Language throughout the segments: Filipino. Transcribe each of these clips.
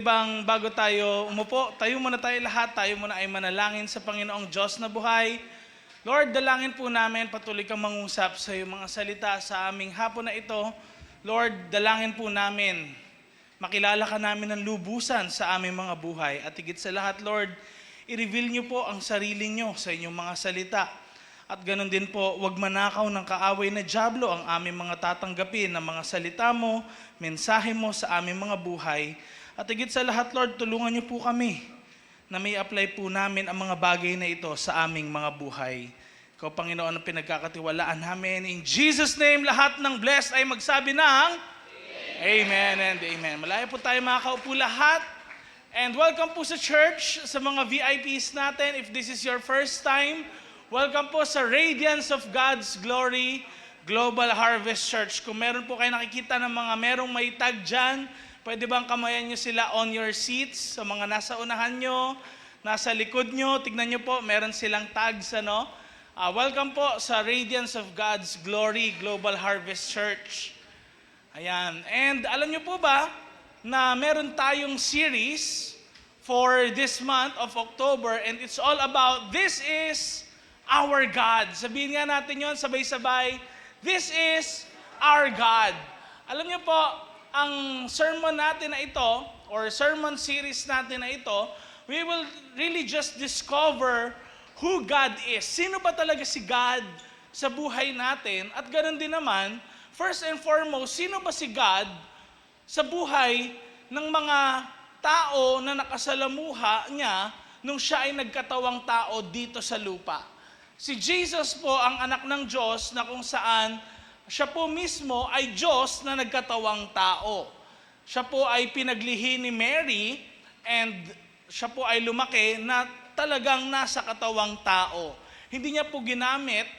Bago tayo umupo, tayo muna tayo lahat, tayo muna ay manalangin sa Panginoong Diyos na buhay. Lord, dalangin po namin, patuloy kang mangusap sa iyong mga salita sa aming hapon na ito. Lord, dalangin po namin, makilala ka namin ng lubusan sa aming mga buhay. At higit sa lahat, Lord, i-reveal niyo po ang sarili niyo sa inyong mga salita. At ganun din po, huwag manakaw ng kaaway na dyablo ang aming mga tatanggapin ng mga salita mo, mensahe mo sa aming mga buhay. At higit sa lahat, Lord, tulungan niyo po kami na may apply po namin ang mga bagay na ito sa aming mga buhay. Ikaw, Panginoon, ang pinagkakatiwalaan namin. In Jesus' name, lahat ng blessed ay magsabi ng Amen and Amen. Malaya po tayo makakaupo lahat. And welcome po sa church, sa mga VIPs natin. If this is your first time, welcome po sa Radiance of God's Glory Global Harvest Church. Kung meron po kayo nakikita ng mga merong may tag dyan, pwede bang kamayan nyo sila on your seats? Sa mga nasa unahan nyo, nasa likod nyo, tignan nyo po, meron silang tags, ano? Welcome po sa Radiance of God's Glory Global Harvest Church. Ayan. And alam nyo po ba na meron tayong series for this month of October, and it's all about This is Our God. Sabihin nga natin yon sabay-sabay, This is Our God. Alam nyo po, ang sermon natin na ito, or sermon series natin na ito, we will really just discover who God is. Sino ba talaga si God sa buhay natin? At ganoon din naman, first and foremost, sino ba si God sa buhay ng mga tao na nakasalamuha niya nung siya ay nagkatawang tao dito sa lupa? Si Jesus po ang anak ng Diyos na kung saan siya po mismo ay Diyos na nagkatawang tao. Siya po ay pinaglihi ni Mary and siya po ay lumaki na talagang nasa katawang tao. Hindi niya po ginamit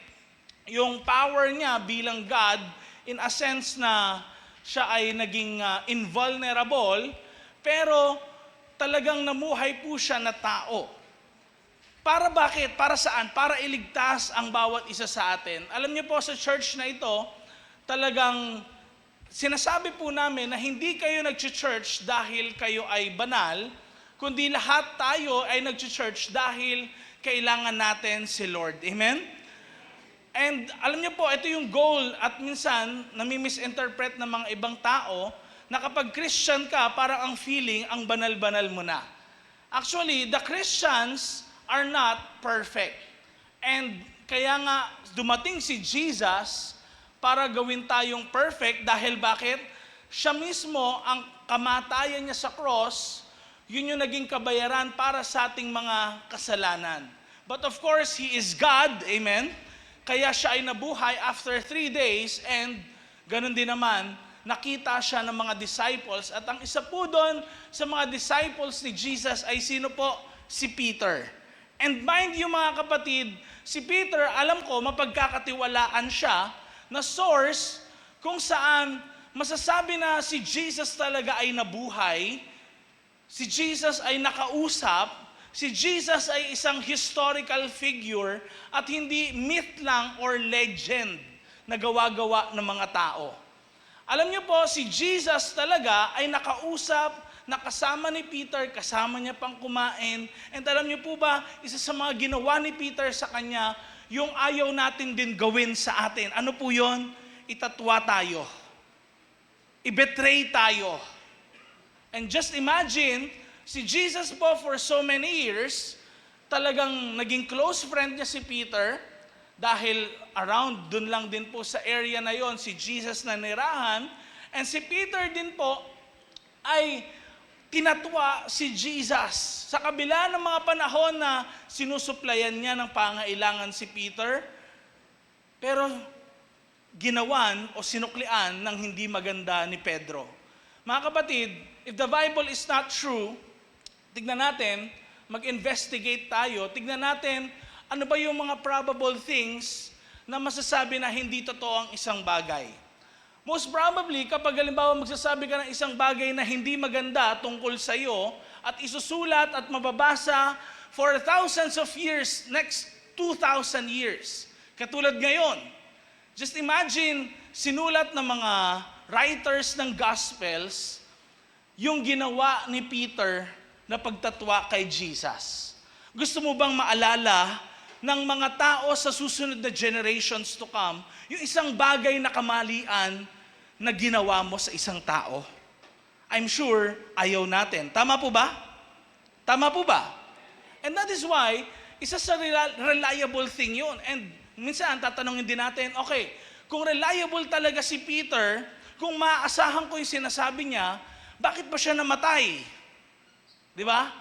yung power niya bilang God in a sense na siya ay naging invulnerable, pero talagang namuhay po siya na tao. Para bakit? Para saan? Para iligtas ang bawat isa sa atin. Alam niyo po sa church na ito, talagang sinasabi po namin na hindi kayo nag-church dahil kayo ay banal, kundi lahat tayo ay nag-church dahil kailangan natin si Lord. Amen? And alam niyo po, ito yung goal at minsan nami-misinterpret ng mga ibang tao na kapag Christian ka, parang ang feeling, ang banal-banal mo na. Actually, the Christians are not perfect. And kaya nga dumating si Jesus para gawin tayong perfect dahil bakit? Siya mismo, ang kamatayan niya sa cross, yun yung naging kabayaran para sa ating mga kasalanan. But of course, He is God, amen? Kaya siya ay nabuhay after 3 days and ganun din naman, nakita siya ng mga disciples. At ang isa po doon sa mga disciples ni Jesus ay sino po? Si Peter. And mind you mga kapatid, si Peter, alam ko, mapagkakatiwalaan siya na source kung saan masasabi na si Jesus talaga ay nabuhay, si Jesus ay nakausap, si Jesus ay isang historical figure at hindi myth lang or legend na gawa-gawa ng mga tao. Alam niyo po, si Jesus talaga ay nakausap, nakasama ni Peter, kasama niya pang kumain. And alam niyo po ba, isa sa mga ginawa ni Peter sa kanya, yung ayaw natin din gawin sa atin. Ano po yun? Itatwa tayo. I-betray tayo. And just imagine, si Jesus po for so many years, talagang naging close friend niya si Peter dahil around dun lang din po sa area na yon si Jesus na nirahan. And si Peter din po ay tinatwa si Jesus. Sa kabila ng mga panahon na sinusuplayan niya ng pangailangan si Peter, pero ginawan o sinuklian ng hindi maganda ni Pedro. Mga kapatid, if the Bible is not true, tignan natin, mag-investigate tayo, tignan natin ano ba yung mga probable things na masasabi na hindi totoo ang isang bagay. Most probably, kapag halimbawa magsasabi ka ng isang bagay na hindi maganda tungkol sa iyo at isusulat at mababasa for thousands of years, next 2,000 years. Katulad ngayon, just imagine, sinulat ng mga writers ng Gospels yung ginawa ni Peter na pagtatwa kay Jesus? Gusto mo bang maalala ng mga tao sa susunod na generations to come, yung isang bagay na kamalian na ginawa mo sa isang tao? I'm sure ayaw natin. Tama po ba? Tama po ba? And that is why, isa sa reliable thing yun. And minsan, tatanungin din natin, okay, kung reliable talaga si Peter, kung maaasahan ko yung sinasabi niya, bakit ba siya namatay? Di ba?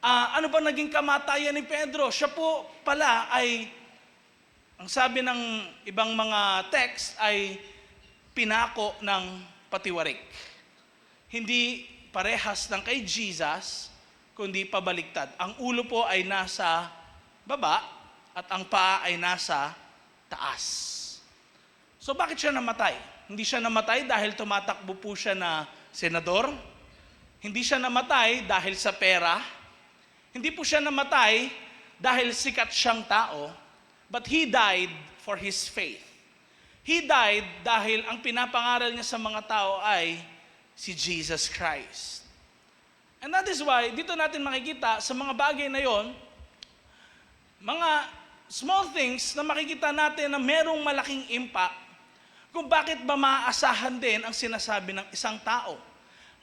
Ano ba naging kamatayan ni Pedro? Siya po pala ay, ang sabi ng ibang mga text ay pinako ng patiwarik. Hindi parehas ng kay Jesus, kundi pabaliktad. Ang ulo po ay nasa baba at ang paa ay nasa taas. So bakit siya namatay? Hindi siya namatay dahil tumatakbo po siya na senador. Hindi siya namatay dahil sa pera. Hindi po siya namatay dahil sikat siyang tao, but he died for his faith. He died dahil ang pinapangaral niya sa mga tao ay si Jesus Christ. And that is why, dito natin makikita sa mga bagay na yon, mga small things na makikita natin na merong malaking impact kung bakit ba maaasahan din ang sinasabi ng isang tao.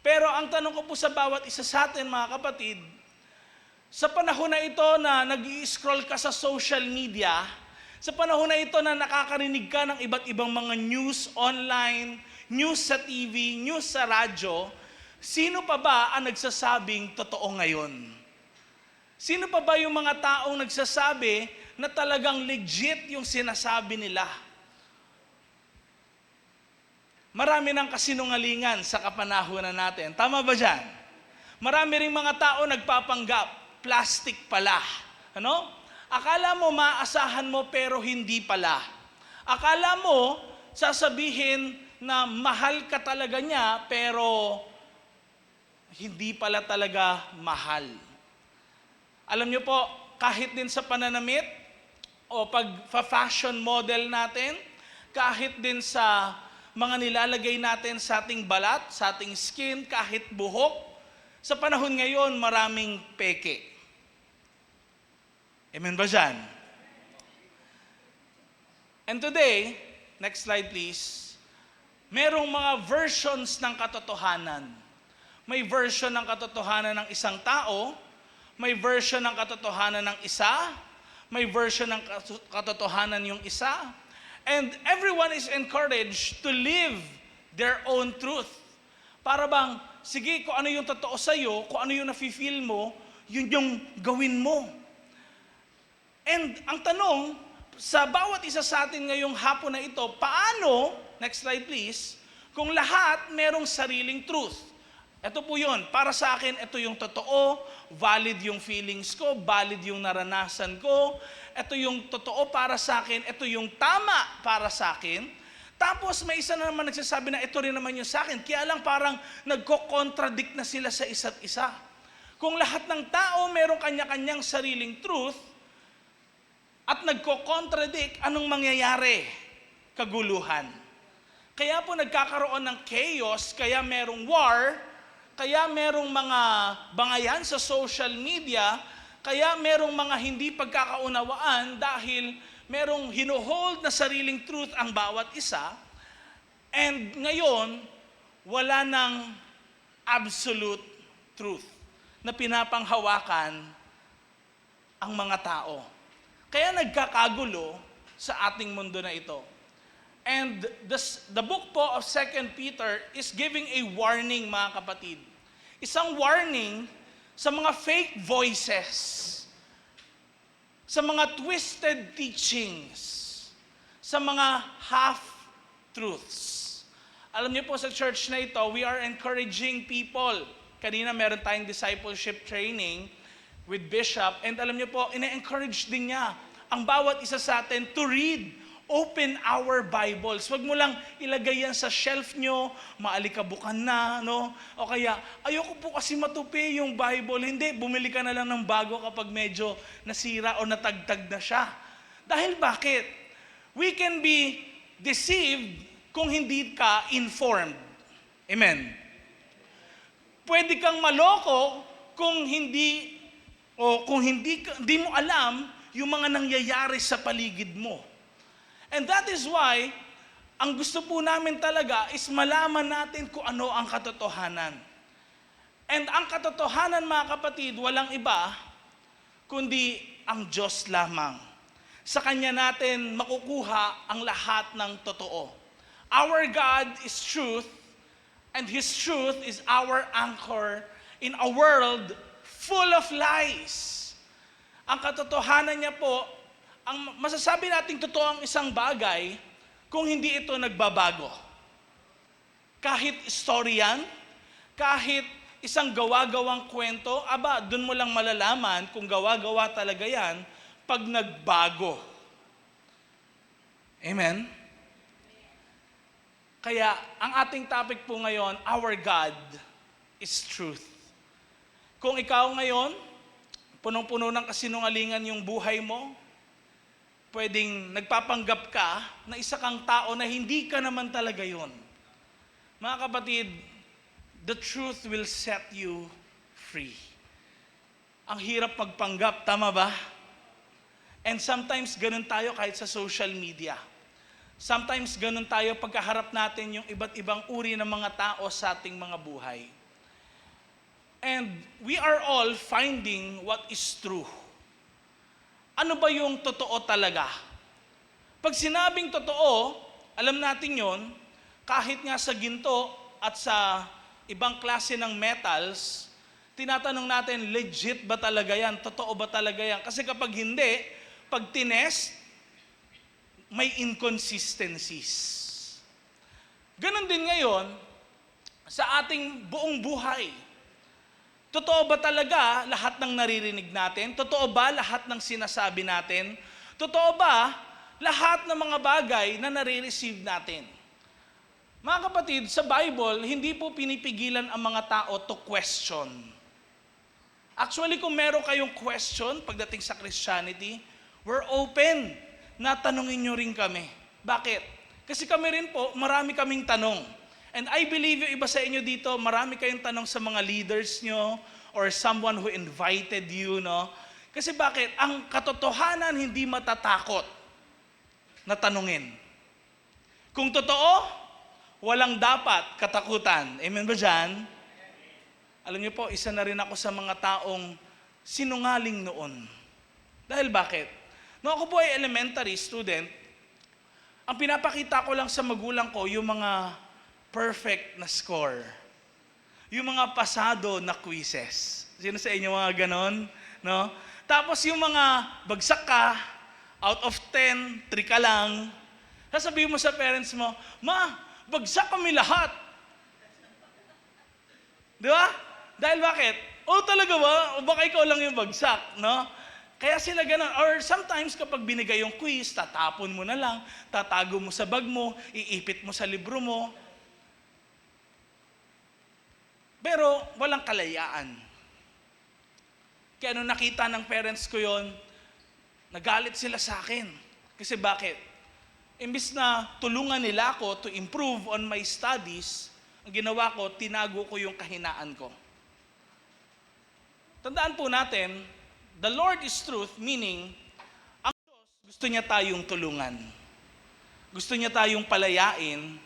Pero ang tanong ko po sa bawat isa sa atin, mga kapatid, sa panahon na ito na nag-i-scroll ka sa social media, sa panahon na ito na nakakarinig ka ng iba't ibang mga news online, news sa TV, news sa radyo, sino pa ba ang nagsasabing totoo ngayon? Sino pa ba yung mga taong nagsasabi na talagang legit yung sinasabi nila? Marami ng kasinungalingan sa kapanahunan natin. Tama ba dyan? Marami ring mga tao nagpapanggap. Plastic pala. Ano? Akala mo maasahan mo pero hindi pala. Akala mo sasabihin na mahal ka talaga niya pero hindi pala talaga mahal. Alam niyo po, kahit din sa pananamit o pag-fashion model natin, kahit din sa mga nilalagay natin sa ating balat, sa ating skin, kahit buhok, sa panahon ngayon maraming peke. Amen ba dyan? And today, next slide please, merong mga versions ng katotohanan. May version ng katotohanan ng isang tao, may version ng katotohanan ng isa, may version ng katotohanan yung isa, and everyone is encouraged to live their own truth. Para bang, sige, kung ano yung totoo sa'yo, kung ano yung nafe-feel mo, yun yung gawin mo. And ang tanong, sa bawat isa sa atin ngayong hapon na ito, paano, next slide please, kung lahat merong sariling truth? Ito po yun, para sa akin, ito yung totoo, valid yung feelings ko, valid yung naranasan ko, ito yung totoo para sa akin, ito yung tama para sa akin. Tapos may isa na naman nagsasabi na ito rin naman yung sa akin. Kaya lang parang nagko-contradict na sila sa isa't isa. Kung lahat ng tao merong kanya-kanyang sariling truth, at nagko-contradict, anong mangyayari? Kaguluhan. Kaya po nagkakaroon ng chaos, kaya merong war, kaya merong mga bangayan sa social media, kaya merong mga hindi pagkakaunawaan dahil merong hinuhold na sariling truth ang bawat isa, and ngayon, wala ng absolute truth na pinapanghawakan ang mga tao. Kaya nagkakagulo sa ating mundo na ito. And the book po of 2 Peter is giving a warning, mga kapatid. Isang warning sa mga fake voices, sa mga twisted teachings, sa mga half-truths. Alam niyo po sa church na ito, we are encouraging people. Kanina meron tayong discipleship training with Bishop, and alam niyo po, ina-encourage din niya ang bawat isa sa atin to read, open our Bibles. Huwag mo lang ilagay yan sa shelf nyo, maalikabukan na, no? O kaya, ayoko po kasi matupi yung Bible. Hindi, bumili ka na lang ng bago kapag medyo nasira o natagtag na siya. Dahil bakit? We can be deceived kung hindi ka informed. Amen. Pwede kang maloko kung hindi mo alam yung mga nangyayari sa paligid mo. And that is why, ang gusto po namin talaga is malaman natin kung ano ang katotohanan. And ang katotohanan, mga kapatid, walang iba kundi ang Diyos lamang. Sa Kanya natin makukuha ang lahat ng totoo. Our God is truth, and His truth is our anchor in a world full of lies. Ang katotohanan niya po, ang masasabi nating totoo ang isang bagay kung hindi ito nagbabago. Kahit istoryan, kahit isang gawa-gawang kwento, dun mo lang malalaman kung gawa-gawa talaga yan pag nagbago. Amen? Kaya, ang ating topic po ngayon, our God is truth. Kung ikaw ngayon, punong-puno ng kasinungalingan yung buhay mo, pwedeng nagpapanggap ka na isa kang tao na hindi ka naman talaga yon. Mga kapatid, the truth will set you free. Ang hirap magpanggap, tama ba? And sometimes ganun tayo kahit sa social media. Sometimes ganun tayo pagkaharap natin yung iba't ibang uri ng mga tao sa ating mga buhay. And we are all finding what is true. Ano ba yung totoo talaga? Pag sinabing totoo, alam natin yon, kahit nga sa ginto at sa ibang klase ng metals, tinatanong natin, legit ba talaga yan? Totoo ba talaga yan? Kasi kapag hindi, pag tinest, may inconsistencies. Ganon din ngayon sa ating buong buhay. Totoo ba talaga lahat ng naririnig natin? Totoo ba lahat ng sinasabi natin? Totoo ba lahat ng mga bagay na nare-receive natin? Mga kapatid, sa Bible, hindi po pinipigilan ang mga tao to question. Actually, kung meron kayong question pagdating sa Christianity, we're open na tanungin nyo rin kami. Bakit? Kasi kami rin po, marami kaming tanong. And I believe yung iba sa inyo dito, marami kayong tanong sa mga leaders nyo or someone who invited you, no? Kasi bakit? Ang katotohanan hindi matatakot na tanungin. Kung totoo, walang dapat katakutan. Amen ba dyan? Alam niyo po, isa na rin ako sa mga taong sinungaling noon. Dahil bakit? Noong ako po ay elementary student, ang pinapakita ko lang sa magulang ko yung mga perfect na score. Yung mga pasado na quizzes. Sino sa inyo mga ganon? No? Tapos yung mga bagsak ka, out of 10, 3 ka lang. Sasabihin mo sa parents mo, Ma, bagsak kami lahat. Di ba? Dahil bakit? Talaga ba? O baka ikaw lang yung bagsak, no? Kaya sila ganon. Or sometimes kapag binigay yung quiz, tatapon mo na lang, tatago mo sa bag mo, iipit mo sa libro mo. Pero walang kalayaan. Kaya nung nakita ng parents ko yon, nagalit sila sa akin. Kasi bakit? Imbis na tulungan nila ako to improve on my studies, ang ginawa ko, tinago ko yung kahinaan ko. Tandaan po natin, the Lord is truth, meaning, ang Diyos gusto niya tayong tulungan. Gusto niya tayong palayain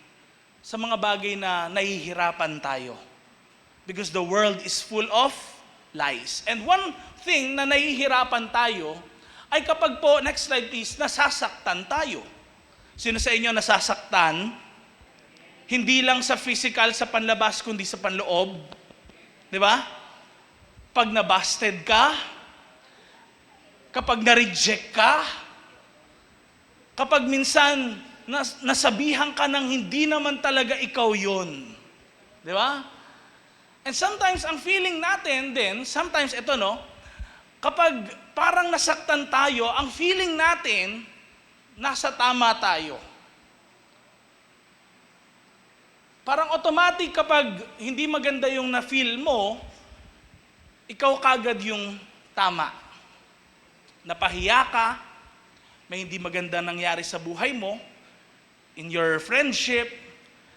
sa mga bagay na nahihirapan tayo. Because the world is full of lies. And one thing na nahihirapan tayo ay kapag po, next slide please, nasasaktan tayo. Sino sa inyo nasasaktan? Hindi lang sa physical, sa panlabas, kundi sa panloob. Di ba? Pag nabasted ka, kapag na-reject ka, kapag minsan nasabihan ka ng hindi naman talaga ikaw yun. Di ba? And sometimes, ang feeling natin din, sometimes ito no, kapag parang nasaktan tayo, ang feeling natin, nasa tama tayo. Parang automatic kapag hindi maganda yung na-feel mo, ikaw kagad yung tama. Napahiya ka, may hindi maganda nangyari sa buhay mo, in your friendship,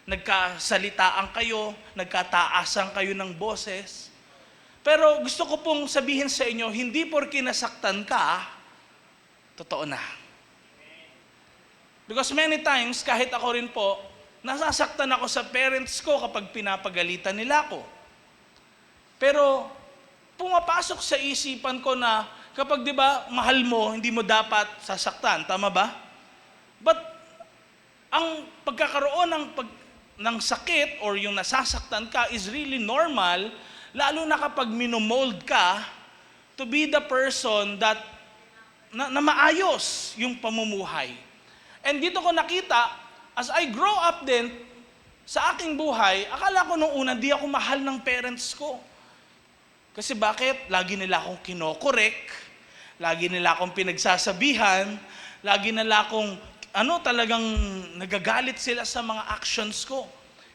nagkasalitaan kayo, nagkataasan kayo ng boses. Pero gusto ko pong sabihin sa inyo, hindi porke nasaktan ka, totoo na. Because many times, kahit ako rin po, nasasaktan ako sa parents ko kapag pinapagalitan nila ako. Pero pumapasok sa isipan ko na kapag 'di ba, mahal mo, hindi mo dapat sasaktan, tama ba? But ang pagkakaroon ng sakit or yung nasasaktan ka is really normal, lalo na kapag minomold ka to be the person that na maayos yung pamumuhay. And dito ko nakita, as I grow up din sa aking buhay, akala ko nung una di ako mahal ng parents ko. Kasi bakit? Lagi nila akong kinokorek, lagi nila akong pinagsasabihan, lagi nila akong talagang nagagalit sila sa mga actions ko.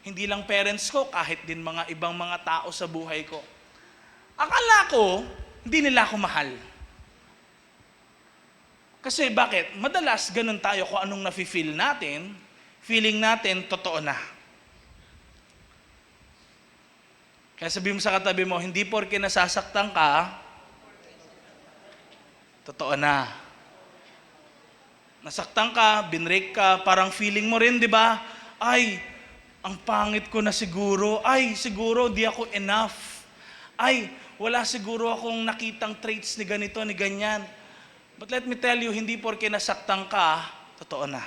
Hindi lang parents ko, kahit din mga ibang mga tao sa buhay ko. Akala ko, hindi nila ako mahal. Kasi bakit? Madalas ganun tayo kung anong nafe-feel natin, feeling natin totoo na. Kaya sabihin mo sa katabi mo, hindi porke nasasaktan ka, totoo na. Nasaktan ka, binrake ka, parang feeling mo rin, di ba? Ay, ang pangit ko na siguro. Ay, siguro di ako enough. Ay, wala siguro akong nakitang traits ni ganito, ni ganyan. But let me tell you, hindi porke nasaktan ka, totoo na.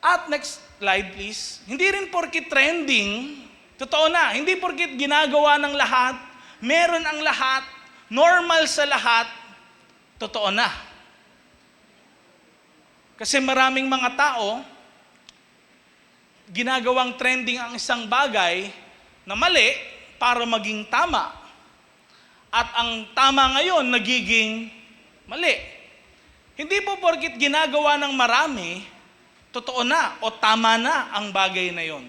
At next slide please. Hindi rin porke trending, totoo na. Hindi porke ginagawa ng lahat, meron ang lahat, normal sa lahat, totoo na. Kasi maraming mga tao, ginagawang trending ang isang bagay na mali para maging tama. At ang tama ngayon nagiging mali. Hindi po porket ginagawa ng marami, totoo na o tama na ang bagay na yon.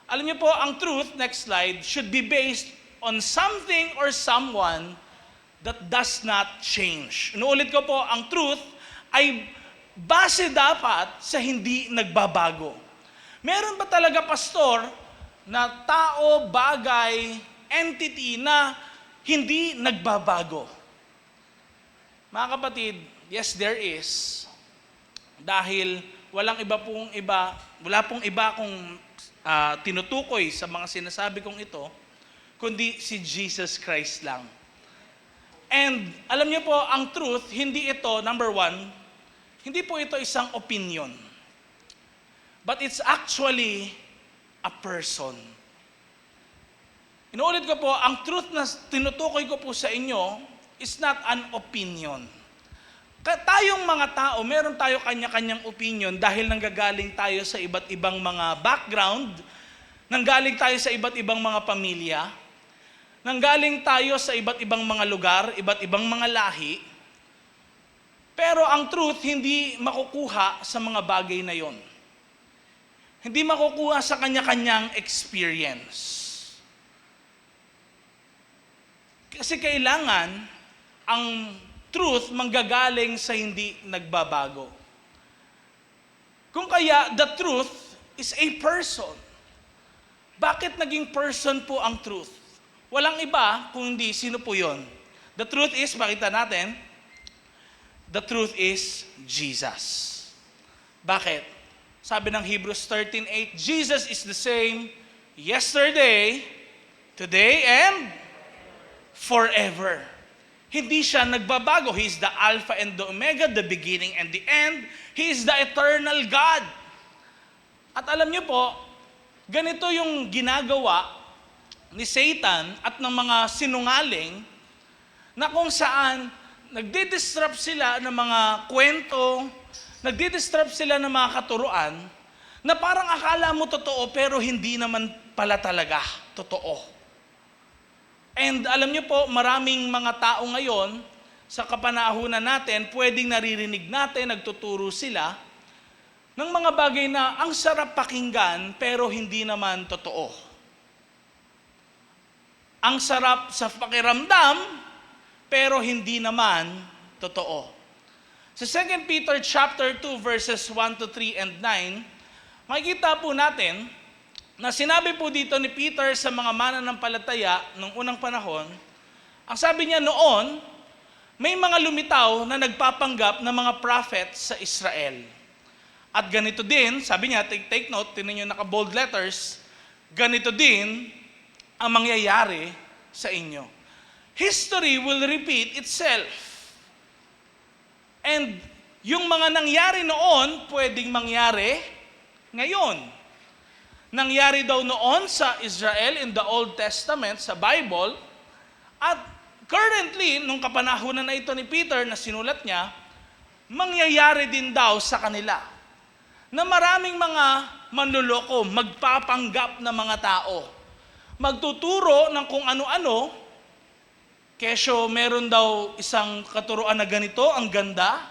Alam niyo po, ang truth, next slide, should be based on something or someone that does not change. Inuulit ko po, ang truth ay base dapat sa hindi nagbabago. Meron ba talaga, pastor, na tao, bagay, entity na hindi nagbabago? Mga kapatid, yes, there is. Dahil wala pong iba kung tinutukoy sa mga sinasabi kong ito, kundi si Jesus Christ lang. And alam niyo po, ang truth, hindi ito, number one, hindi po ito isang opinion. But it's actually a person. Inuulit ko po, ang truth na tinutukoy ko po sa inyo is not an opinion. Tayong mga tao, meron tayo kanya-kanyang opinion dahil nanggagaling tayo sa iba't ibang mga background, nanggaling tayo sa iba't ibang mga pamilya, nanggaling tayo sa iba't ibang mga lugar, iba't ibang mga lahi. Pero ang truth, hindi makukuha sa mga bagay na yon. Hindi makukuha sa kanya-kanyang experience. Kasi kailangan ang truth manggagaling sa hindi nagbabago. Kung kaya, the truth is a person. Bakit naging person po ang truth? Walang iba kung hindi sino po yun. The truth is, makita natin, the truth is Jesus. Bakit? Sabi ng Hebrews 13:8, Jesus is the same yesterday, today, and forever. Hindi siya nagbabago. He is the Alpha and the Omega, the beginning and the end. He is the eternal God. At alam niyo po, ganito yung ginagawa ni Satan at ng mga sinungaling na kung saan nagdi-disrupt sila ng mga kwento, nagdi-disrupt sila ng mga katuruan na parang akala mo totoo pero hindi naman pala talaga totoo. And alam niyo po, maraming mga tao ngayon, sa kapanahunan natin, pwedeng naririnig natin, nagtuturo sila, ng mga bagay na ang sarap pakinggan, pero hindi naman totoo. Ang sarap sa pakiramdam, pero hindi naman totoo. Sa 2 Peter chapter 2, verses 1 to 3 and 9, makikita po natin na sinabi po dito ni Peter sa mga mananampalataya nung unang panahon, ang sabi niya noon, may mga lumitaw na nagpapanggap na mga prophet sa Israel. At ganito din, sabi niya, take note, tinan niyo naka-bold letters, ganito din ang mangyayari sa inyo. History will repeat itself. And yung mga nangyari noon, pwedeng mangyari ngayon. Nangyari daw noon sa Israel in the Old Testament, sa Bible, at currently, nung kapanahunan na ito ni Peter na sinulat niya, mangyayari din daw sa kanila na maraming mga manloloko, magpapanggap na mga tao, magtuturo ng kung ano-ano, kesyo meron daw isang katuruan na ganito, ang ganda,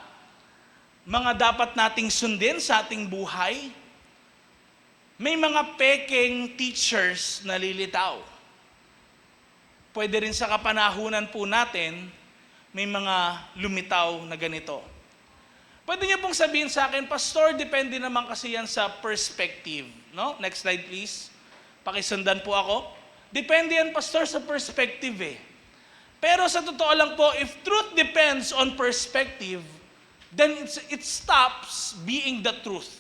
mga dapat nating sundin sa ating buhay. May mga peking teachers na lilitaw. Pwede rin sa kapanahunan po natin, may mga lumitaw na ganito. Pwede niyo pong sabihin sa akin, Pastor, depende naman kasi yan sa perspective. No? Next slide please. Pakisundan po ako. Depende yan, Pastor, sa perspective eh. Pero sa totoo lang po, if truth depends on perspective, then it stops being the truth.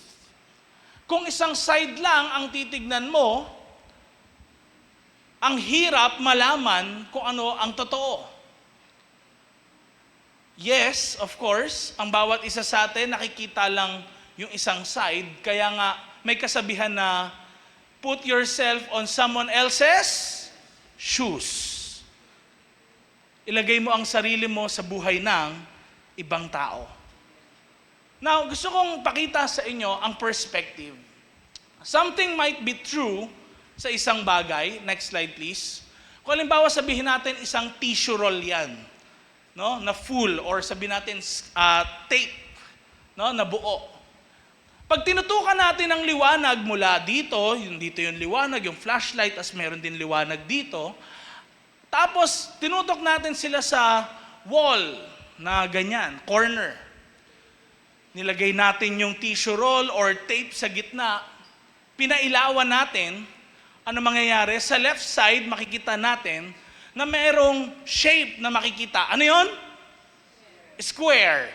Kung isang side lang ang titignan mo, ang hirap malaman kung ano ang totoo. Yes, of course, ang bawat isa sa atin nakikita lang yung isang side, kaya nga may kasabihan na put yourself on someone else's shoes. Ilagay mo ang sarili mo sa buhay ng ibang tao. Now, gusto kong pakita sa inyo ang perspective. Something might be true sa isang bagay. Next slide, please. Kung halimbawa sabihin natin isang tissue roll yan, no, na full, or sabihin natin tape, no, na buo. Pag tinutukan natin ang liwanag mula dito yung liwanag, yung flashlight, as meron din liwanag dito, tapos tinutok natin sila sa wall na ganyan, corner. Nilagay natin yung tissue roll or tape sa gitna, pinailawan natin, ano mangyayari? Sa left side, makikita natin na mayroong shape na makikita. Ano yon? Square.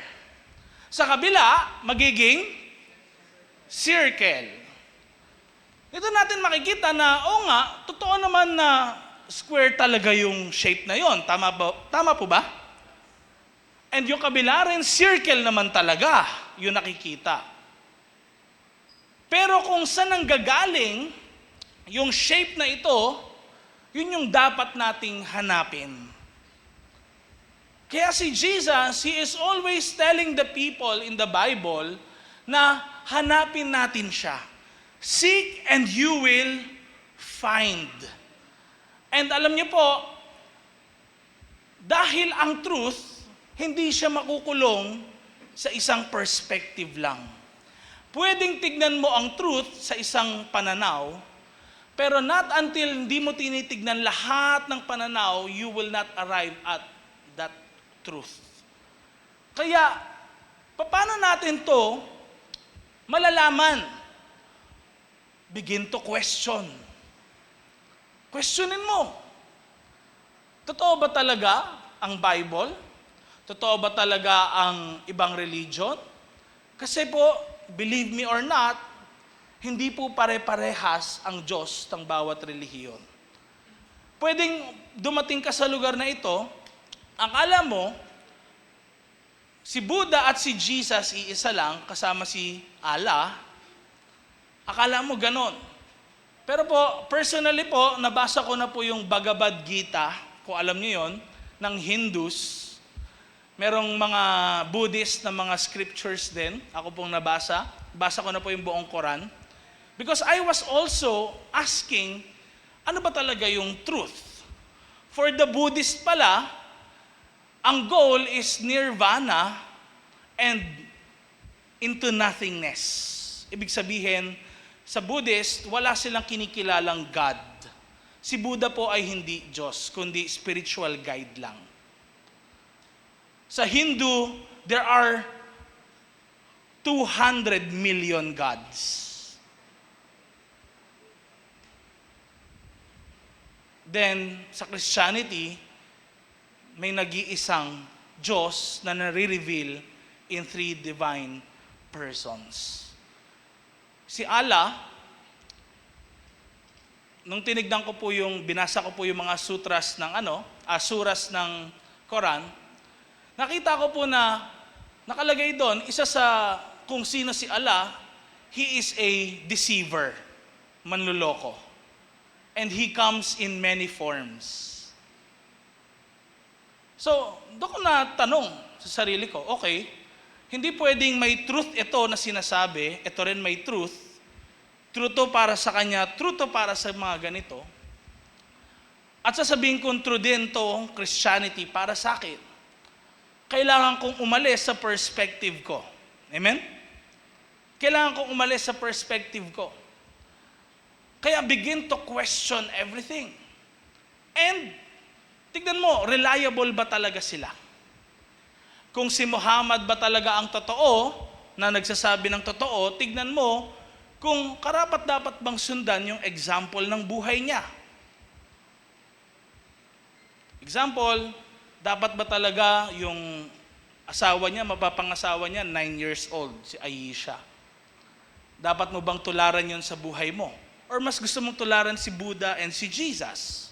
Sa kabila, magiging circle. Ito natin makikita na, nga, totoo naman na square talaga yung shape na yon. Tama po ba? And yung kabila rin, circle naman talaga yung nakikita. Pero kung saan ang gagaling, yung shape na ito, yun yung dapat nating hanapin. Kaya si Jesus, He is always telling the people in the Bible na hanapin natin siya. Seek and you will find. And alam niyo po, dahil ang truth, hindi siya makukulong sa isang perspective lang. Pwedeng tignan mo ang truth sa isang pananaw, pero not until hindi mo tinitignan lahat ng pananaw, you will not arrive at that truth. Kaya, paano natin to malalaman? Begin to question. Questionin mo. Totoo ba talaga ang Bible? Totoo ba talaga ang ibang religion? Kasi po, believe me or not, hindi po pare-parehas ang Diyos ng bawat relihiyon. Pwedeng dumating ka sa lugar na ito, akala mo, si Buddha at si Jesus iisa lang, kasama si Allah, akala mo ganon. Pero po, personally po, nabasa ko na po yung Bhagavad Gita, kung alam niyo yon, ng Hindus. Merong mga Buddhist na mga scriptures din, ako pong nabasa. Basa ko na po yung buong Quran. Because I was also asking, ano ba talaga yung truth? For the Buddhist pala, ang goal is nirvana and into nothingness. Ibig sabihin, sa Buddhist, wala silang kinikilalang God. Si Buddha po ay hindi Diyos, kundi spiritual guide lang. Sa Hindu, there are 200 million gods. then sa Christianity, may nag-iisang Diyos na nare-reveal in 3 divine persons. Si Allah, nung tinignan ko po binasa ko po yung mga sutras ng suras ng Quran, nakita ko po na nakalagay doon, isa sa kung sino si Allah, He is a deceiver, manluloko. And He comes in many forms. So, doon ko na tanong sa sarili ko, okay, hindi pwedeng may truth ito na sinasabi, ito rin may truth. True to para sa kanya, true to para sa mga ganito. At sasabihin kong true din to Christianity para sa akin. Kailangan kong umalis sa perspective ko. Amen? Kailangan kong umalis sa perspective ko. Kaya begin to question everything. And, tignan mo, reliable ba talaga sila? Kung si Muhammad ba talaga ang totoo, na nagsasabi ng totoo, tignan mo kung karapat-dapat bang sundan yung example ng buhay niya. Example, dapat ba talaga yung asawa niya, mapapangasawa niya, 9 years old, si Aisha? Dapat mo bang tularan yon sa buhay mo? Or mas gusto mong tularan si Buddha and si Jesus?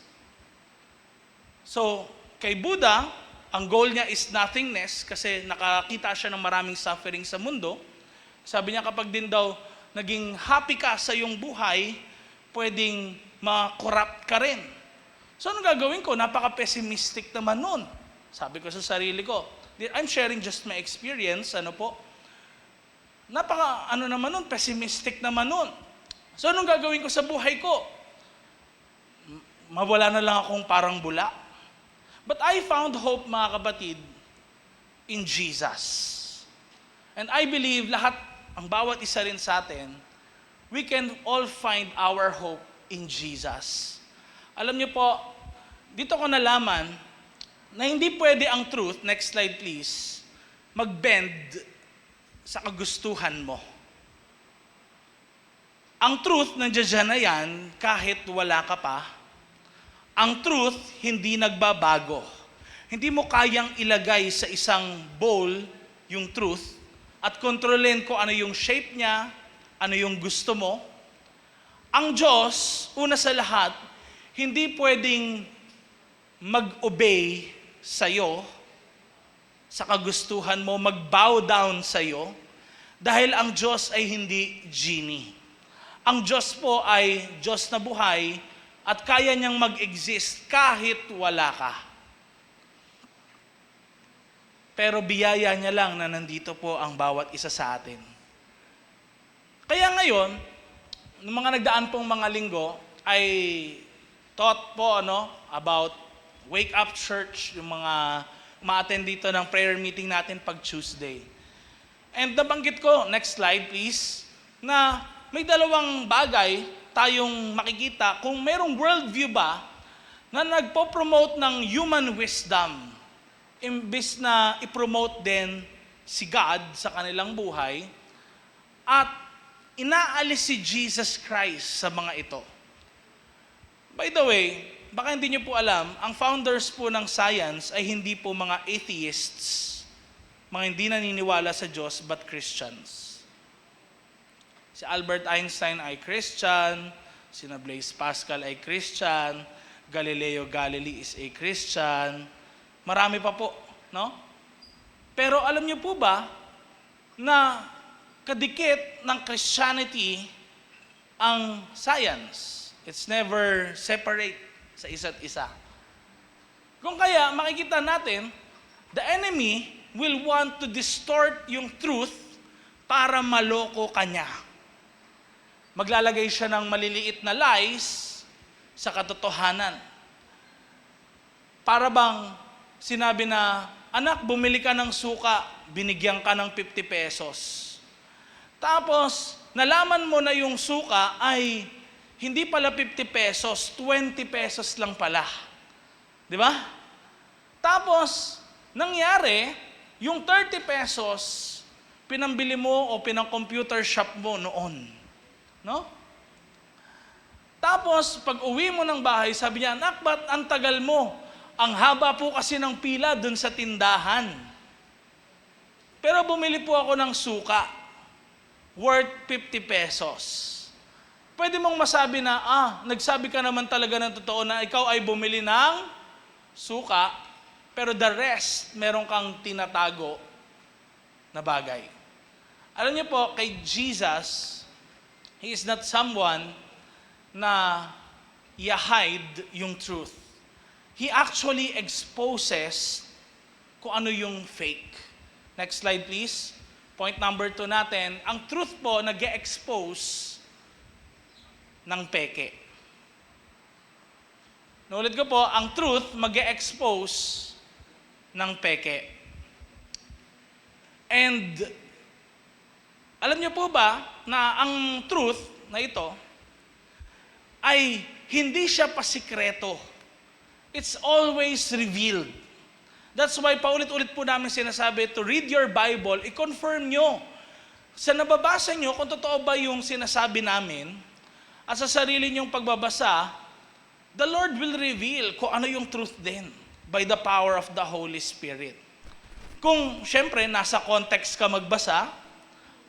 So, kay Buddha, ang goal niya is nothingness kasi nakakita siya ng maraming suffering sa mundo. Sabi niya kapag din daw naging happy ka sa iyong buhay, pwedeng ma-corrupt ka rin. So, anong gagawin ko? Napaka-pessimistic naman nun. Sabi ko sa sarili ko, I'm sharing just my experience, naman nun, pessimistic naman nun. So, anong gagawin ko sa buhay ko? Mawala na lang akong parang bula. But I found hope, mga kapatid, in Jesus. And I believe ang bawat isa rin sa atin, we can all find our hope in Jesus. Alam niyo po, dito ko nalaman na hindi pwede ang truth, next slide please, mag-bend sa kagustuhan mo. Ang truth, nandiyan na yan, kahit wala ka pa. Ang truth, hindi nagbabago. Hindi mo kayang ilagay sa isang bowl yung truth at kontrolin ko ano yung shape niya, ano yung gusto mo. Ang Diyos, una sa lahat, hindi pwedeng mag-obey sa'yo, sa kagustuhan mo, mag-bow down sa'yo, dahil ang Diyos ay hindi genie. Ang Diyos po ay Diyos na buhay at kaya niyang mag-exist kahit wala ka. Pero biyaya niya lang na nandito po ang bawat isa sa atin. Kaya ngayon, ng mga nagdaan pong mga linggo, ay taught po about Wake Up Church, yung mga ma-attend dito ng prayer meeting natin pag Tuesday. And nabanggit ko, next slide please, na may dalawang bagay tayong makikita kung merong worldview ba na nagpo-promote ng human wisdom imbis na i-promote din si God sa kanilang buhay at inaalis si Jesus Christ sa mga ito. By the way, baka hindi niyo po alam, ang founders po ng science ay hindi po mga atheists, mga hindi naniniwala sa Diyos but Christians. Si Albert Einstein ay Christian, si Blaise Pascal ay Christian, Galileo Galilei is a Christian, marami pa po, no? Pero alam niyo po ba na kadikit ng Christianity ang science? It's never separate sa isa't isa. Kung kaya, makikita natin, the enemy will want to distort yung truth para maloko kanya. Maglalagay siya ng maliliit na lies sa katotohanan. Para bang sinabi na, anak, bumili ka ng suka, binigyan ka ng 50 pesos. Tapos, nalaman mo na yung suka ay hindi pala 50 pesos, 20 pesos lang pala. Di ba? Tapos, nangyari, yung 30 pesos, pinambili mo o pinang-computer shop mo noon. No? Tapos, pag uwi mo ng bahay, sabi niya, anak, ba't ang tagal mo? Ang haba po kasi ng pila dun sa tindahan. Pero bumili po ako ng suka, worth 50 pesos. Pwede mong masabi na, nagsabi ka naman talaga ng totoo na ikaw ay bumili ng suka, pero the rest, meron kang tinatago na bagay. Alam niyo po, kay Jesus, He is not someone na i-hide yung truth. He actually exposes kung ano yung fake. Next slide please. Point number 2 natin, ang truth po nag-e-expose ng peke. Naulit ko po, ang truth mag-e-expose ng peke. And alam niyo po ba na ang truth na ito ay hindi siya pasikreto. It's always revealed. That's why paulit-ulit po namin sinasabi to read your Bible, i-confirm nyo. Sa nababasa nyo, kung totoo ba yung sinasabi namin, at sa sarili nyong pagbabasa, the Lord will reveal kung ano yung truth din by the power of the Holy Spirit. Kung, syempre, nasa context ka magbasa,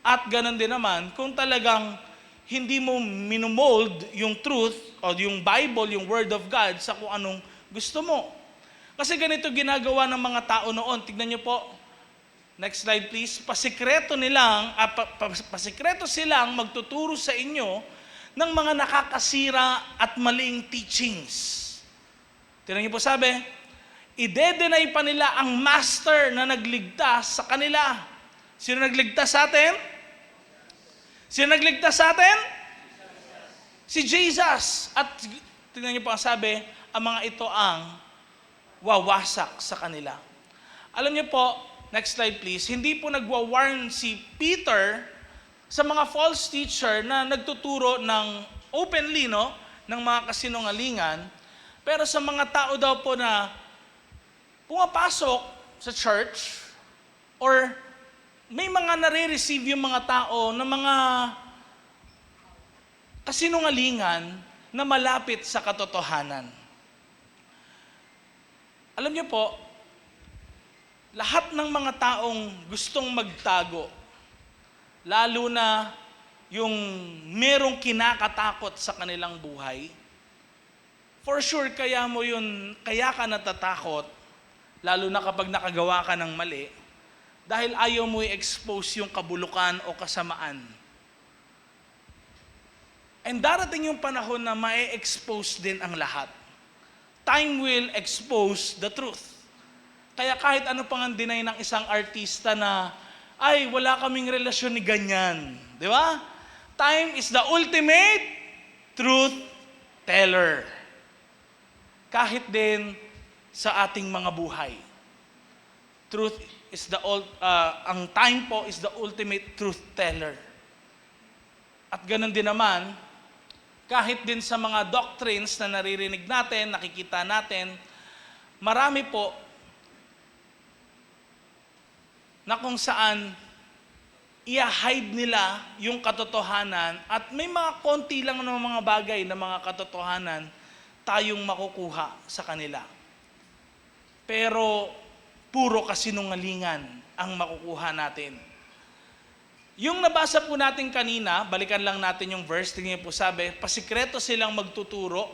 at ganun din naman, kung talagang hindi mo minumold yung truth o yung Bible, yung Word of God sa kung anong gusto mo. Kasi ganito ginagawa ng mga tao noon. Tignan niyo po. Next slide please. Pasikreto silang magtuturo sa inyo ng mga nakakasira at maling teachings. Tignan niyo po sabi, ide-deny pa nila ang master na nagligtas sa kanila. Sino nagligtas sa atin? Sino nagligtas sa atin? Si Jesus. At tingnan niyo po ang sabi, ang mga ito ang wawasak sa kanila. Alam niyo po, next slide please, hindi po nagwa-warn si Peter sa mga false teacher na nagtuturo ng openly, ng mga kasinungalingan, pero sa mga tao daw po na pumapasok sa church or may mga nare-receive yung mga tao na mga kasinungalingan na malapit sa katotohanan. Alam niyo po, lahat ng mga taong gustong magtago, lalo na yung merong kinakatakot sa kanilang buhay, for sure kaya ka natatakot, lalo na kapag nakagawa ka ng mali, dahil ayaw mo i-expose yung kabulukan o kasamaan. And darating yung panahon na ma-expose din ang lahat. Time will expose the truth. Kaya kahit ano pang ang deny ng isang artista na, ay, wala kaming relasyon ni ganyan. Di ba? Time is the ultimate truth teller. Kahit din sa ating mga buhay. Truth is ang time po is the ultimate truth teller. At ganun din naman, kahit din sa mga doctrines na naririnig natin, nakikita natin, marami po na kung saan i-hide nila yung katotohanan at may mga konti lang ng mga bagay na mga katotohanan tayong makukuha sa kanila. Pero puro kasinungalingan ang makukuha natin. Yung nabasa po natin kanina, balikan lang natin yung verse, tingnan po sabi, pasikreto silang magtuturo.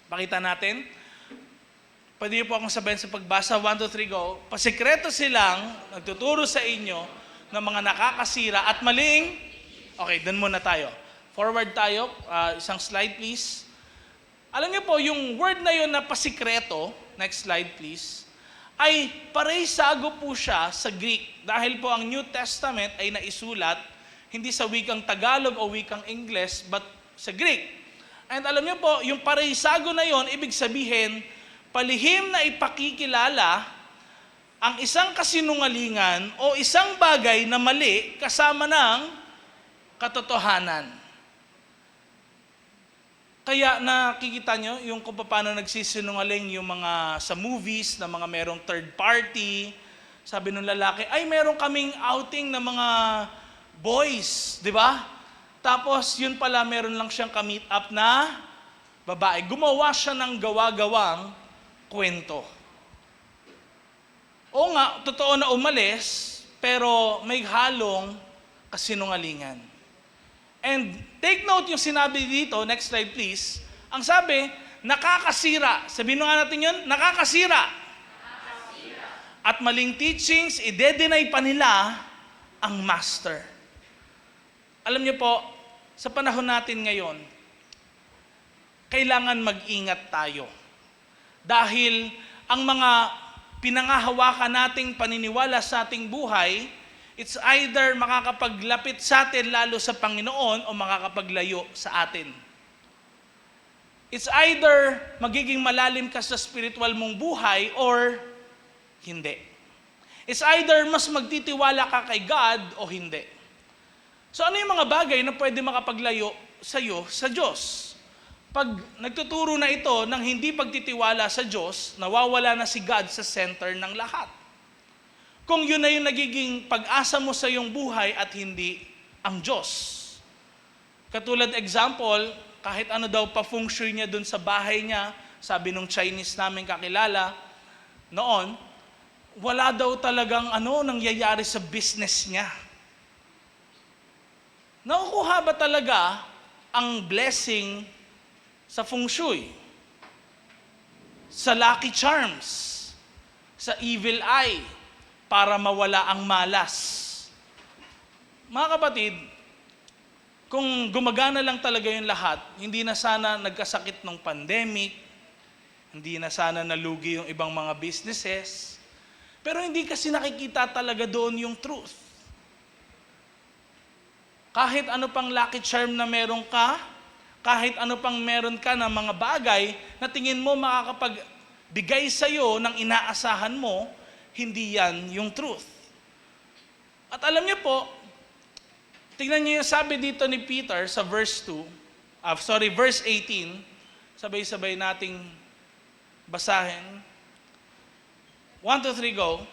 Pakita natin. Pwede niyo po akong sabayan sa pagbasa, 1, 2, 3, go. Pasikreto silang nagtuturo sa inyo ng mga nakakasira at maling. Okay, dun muna tayo. Forward tayo, isang slide please. Alam niyo po, yung word na yun na pasikreto, next slide please, ay paresago po siya sa Greek. Dahil po ang New Testament ay naisulat hindi sa wikang Tagalog o wikang English, but sa Greek. And alam niyo po, yung paresago na yon, ibig sabihin, palihim na ipakikilala ang isang kasinungalingan o isang bagay na mali kasama ng katotohanan. Kaya nakikita nyo yung kung paano nagsisinungaling yung mga sa movies na mga merong third party. Sabi nung lalaki, ay meron kaming outing na mga boys, di ba? Tapos yun pala meron lang siyang ka-meet up na babae. Gumawa siya ng gawa-gawang kwento. Oo nga, totoo na umalis, pero may halong kasinungalingan. And take note yung sinabi dito, next slide please. Ang sabi, nakakasira. Sabihin nga natin yun, nakakasira. At maling teachings, ide-deny pa nila ang master. Alam niyo po, sa panahon natin ngayon, kailangan mag-ingat tayo. Dahil ang mga pinangahawakan nating paniniwala sa ating buhay, it's either makakapaglapit sa atin lalo sa Panginoon o makakapaglayo sa atin. It's either magiging malalim ka sa spiritual mong buhay or hindi. It's either mas magtitiwala ka kay God o hindi. So ano yung mga bagay na pwede makapaglayo sa iyo sa Diyos? Pag nagtuturo na ito ng hindi pagtitiwala sa Diyos, nawawala na si God sa center ng lahat. Kung yun na yung nagiging pag-asa mo sa iyong buhay at hindi ang Diyos. Katulad example, kahit ano daw pa-feng shui niya dun sa bahay niya, sabi nung Chinese namin kakilala, noon, wala daw talagang nangyayari sa business niya. Nakukuha ba talaga ang blessing sa feng shui? Sa lucky charms? Sa evil eye? Para mawala ang malas. Mga kapatid, kung gumagana lang talaga yung lahat, hindi na sana nagkasakit ng pandemic, hindi na sana nalugi yung ibang mga businesses, pero hindi kasi nakikita talaga doon yung truth. Kahit ano pang lucky charm na meron ka, kahit ano pang meron ka ng mga bagay na tingin mo makakapagbigay sa'yo ng inaasahan mo, hindi yan yung truth. At alam niyo po, tingnan niyo yung sabi dito ni Peter sa verse 18. Sabay-sabay nating basahin. 1, 2, 3, go.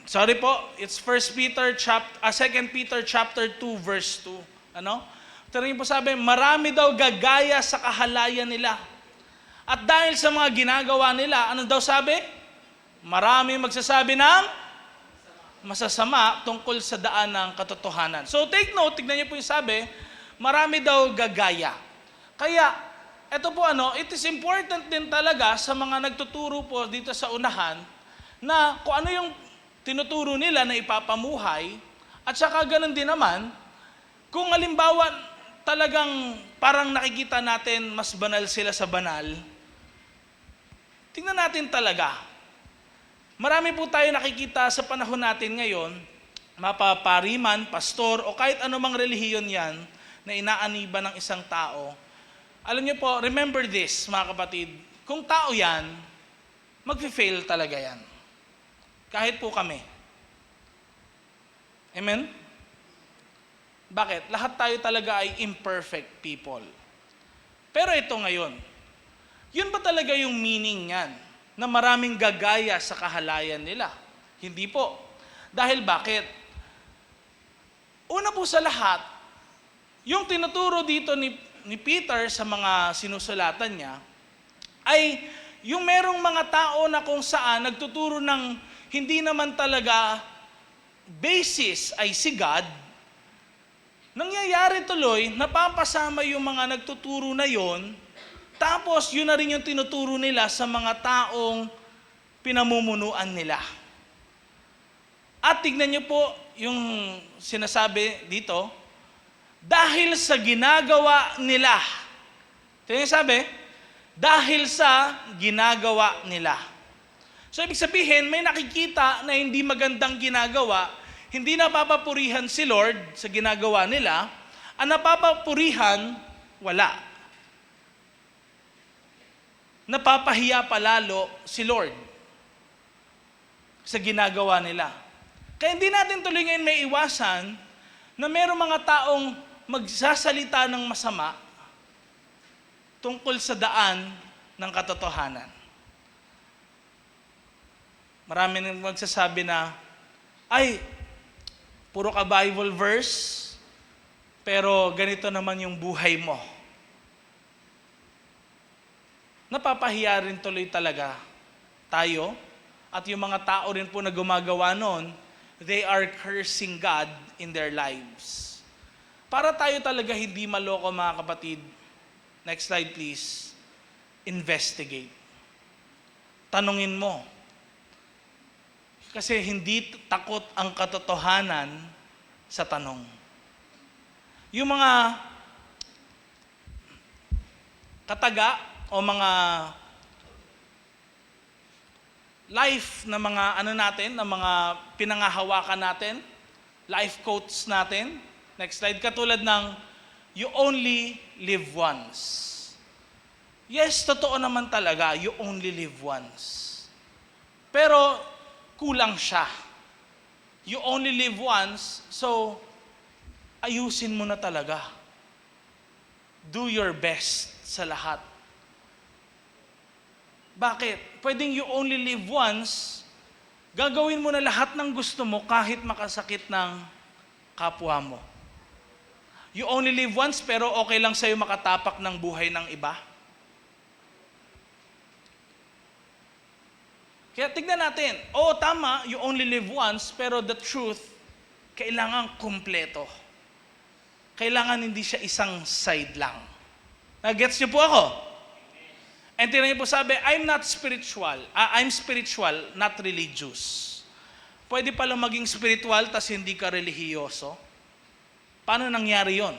Sorry po, it's 2 Peter chapter 2 verse 2. Tingnan po sabi, marami daw gagaya sa kahalayan nila. At dahil sa mga ginagawa nila, ano daw sabi? Marami magsasabi ng masasama tungkol sa daan ng katotohanan. So take note, tignan niyo po yung sabi, marami daw gagaya. Kaya, ito po it is important din talaga sa mga nagtuturo po dito sa unahan, na kung ano yung tinuturo nila na ipapamuhay, at saka ganun din naman, kung halimbawa talagang parang nakikita natin mas banal sila sa banal, tingnan natin talaga. Marami po tayo nakikita sa panahon natin ngayon, mapapariman, pastor, o kahit anumang relihiyon yan na inaaniba ng isang tao. Alam niyo po, remember this mga kapatid, kung tao yan, mag-fail talaga yan. Kahit po kami. Amen? Bakit? Lahat tayo talaga ay imperfect people. Pero ito ngayon, yun ba talaga yung meaning niyan? Na maraming gagaya sa kahalayan nila? Hindi po. Dahil bakit? Una po sa lahat, yung tinuturo dito ni Peter sa mga sinusulatan niya, ay yung merong mga tao na kung saan nagtuturo ng hindi naman talaga basis ay si God, nangyayari tuloy, napapasama yung mga nagtuturo na yon, tapos yun na rin yung tinuturo nila sa mga taong pinamumunuan nila. At tignan niyo po yung sinasabi dito, dahil sa ginagawa nila. Tignan niyo sabi, dahil sa ginagawa nila. So ibig sabihin, may nakikita na hindi magandang ginagawa, hindi napapapurihan si Lord sa ginagawa nila, ang napapapurihan, wala. Napapahiya palalo si Lord sa ginagawa nila. Kaya hindi natin tuloy ngayon may iwasan na mayroong mga taong magsasalita ng masama tungkol sa daan ng katotohanan. Marami nang magsasabi na, ay, puro ka Bible verse, pero ganito naman yung buhay mo. Napapahiya rin tuloy talaga tayo at yung mga tao rin po na gumagawa noon, they are cursing God in their lives. Para tayo talaga hindi maloko mga kapatid, next slide please, investigate. Tanungin mo. Kasi hindi takot ang katotohanan sa tanong. Yung mga kataga o mga life na mga natin, na mga pinangahawakan natin, life quotes natin. Next slide, katulad ng, you only live once. Yes, totoo naman talaga, you only live once. Pero, kulang siya. You only live once, so, ayusin mo na talaga. Do your best sa lahat. Bakit? Pwedeng you only live once, gagawin mo na lahat ng gusto mo kahit makasakit ng kapwa mo. You only live once, pero okay lang sa'yo makatapak ng buhay ng iba. Kaya tignan natin, oo tama, you only live once, pero the truth, kailangan kumpleto. Kailangan hindi siya isang side lang. Nagets niyo po ako? And tignan niyo po sabi, I'm spiritual, not religious. Pwede pala maging spiritual, tas hindi ka relihiyoso. Paano nangyari yon?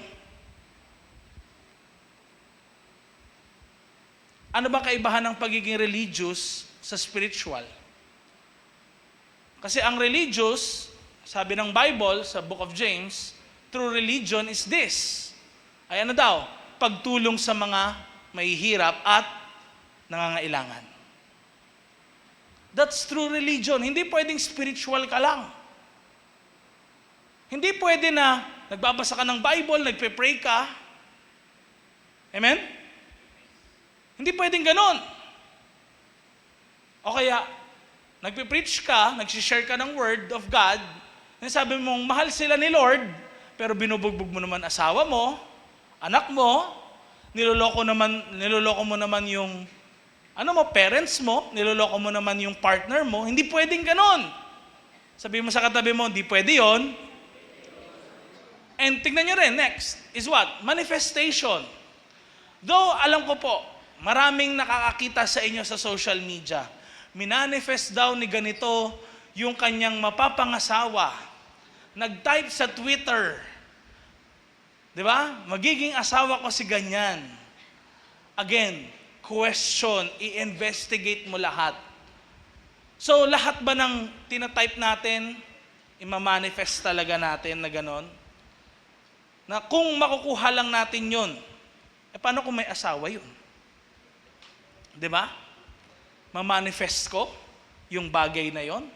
Ano ba kaibahan ng pagiging religious sa spiritual? Kasi ang religious, sabi ng Bible sa Book of James, true religion is this. Ay ano daw? Pagtulong sa mga mahihirap at nangangailangan. That's true religion. Hindi pwedeng spiritual ka lang. Hindi pwede na nagbabasa ka ng Bible, nagpe-pray ka. Amen? Hindi pwedeng ganon. O kaya, nagpe-preach ka, nagsishare ka ng Word of God, sabi mong mahal sila ni Lord, pero binubugbog mo naman asawa mo, anak mo, niloloko mo naman yung parents mo, niloloko mo naman yung partner mo, hindi pwedeng ganon. Sabi mo sa katabi mo, hindi pwede yon. And tignan nyo rin, next is what? Manifestation. Though, alam ko po, maraming nakakakita sa inyo sa social media, minanifest daw ni ganito yung kanyang mapapangasawa. Nag-type sa Twitter, di ba? Magiging asawa ko si ganyan. Again, question, i-investigate mo lahat. So, lahat ba ng tinatype natin, imamanifest talaga natin na ganon? Na kung makukuha lang natin yun, paano kung may asawa yun? Di ba? Mamanifest ko yung bagay na yon.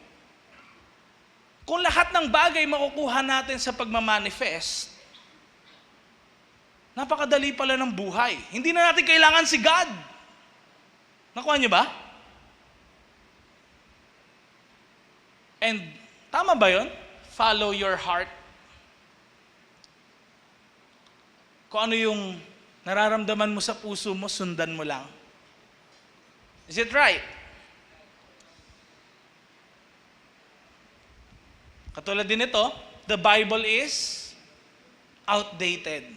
Kung lahat ng bagay makukuha natin sa pagmamanifest, napakadali pala ng buhay. Hindi na natin kailangan si God. Nakuha niyo ba? And tama ba yon? Follow your heart. Kung ano yung nararamdaman mo sa puso mo, sundan mo lang. Is it right? Katulad din ito, the Bible is outdated.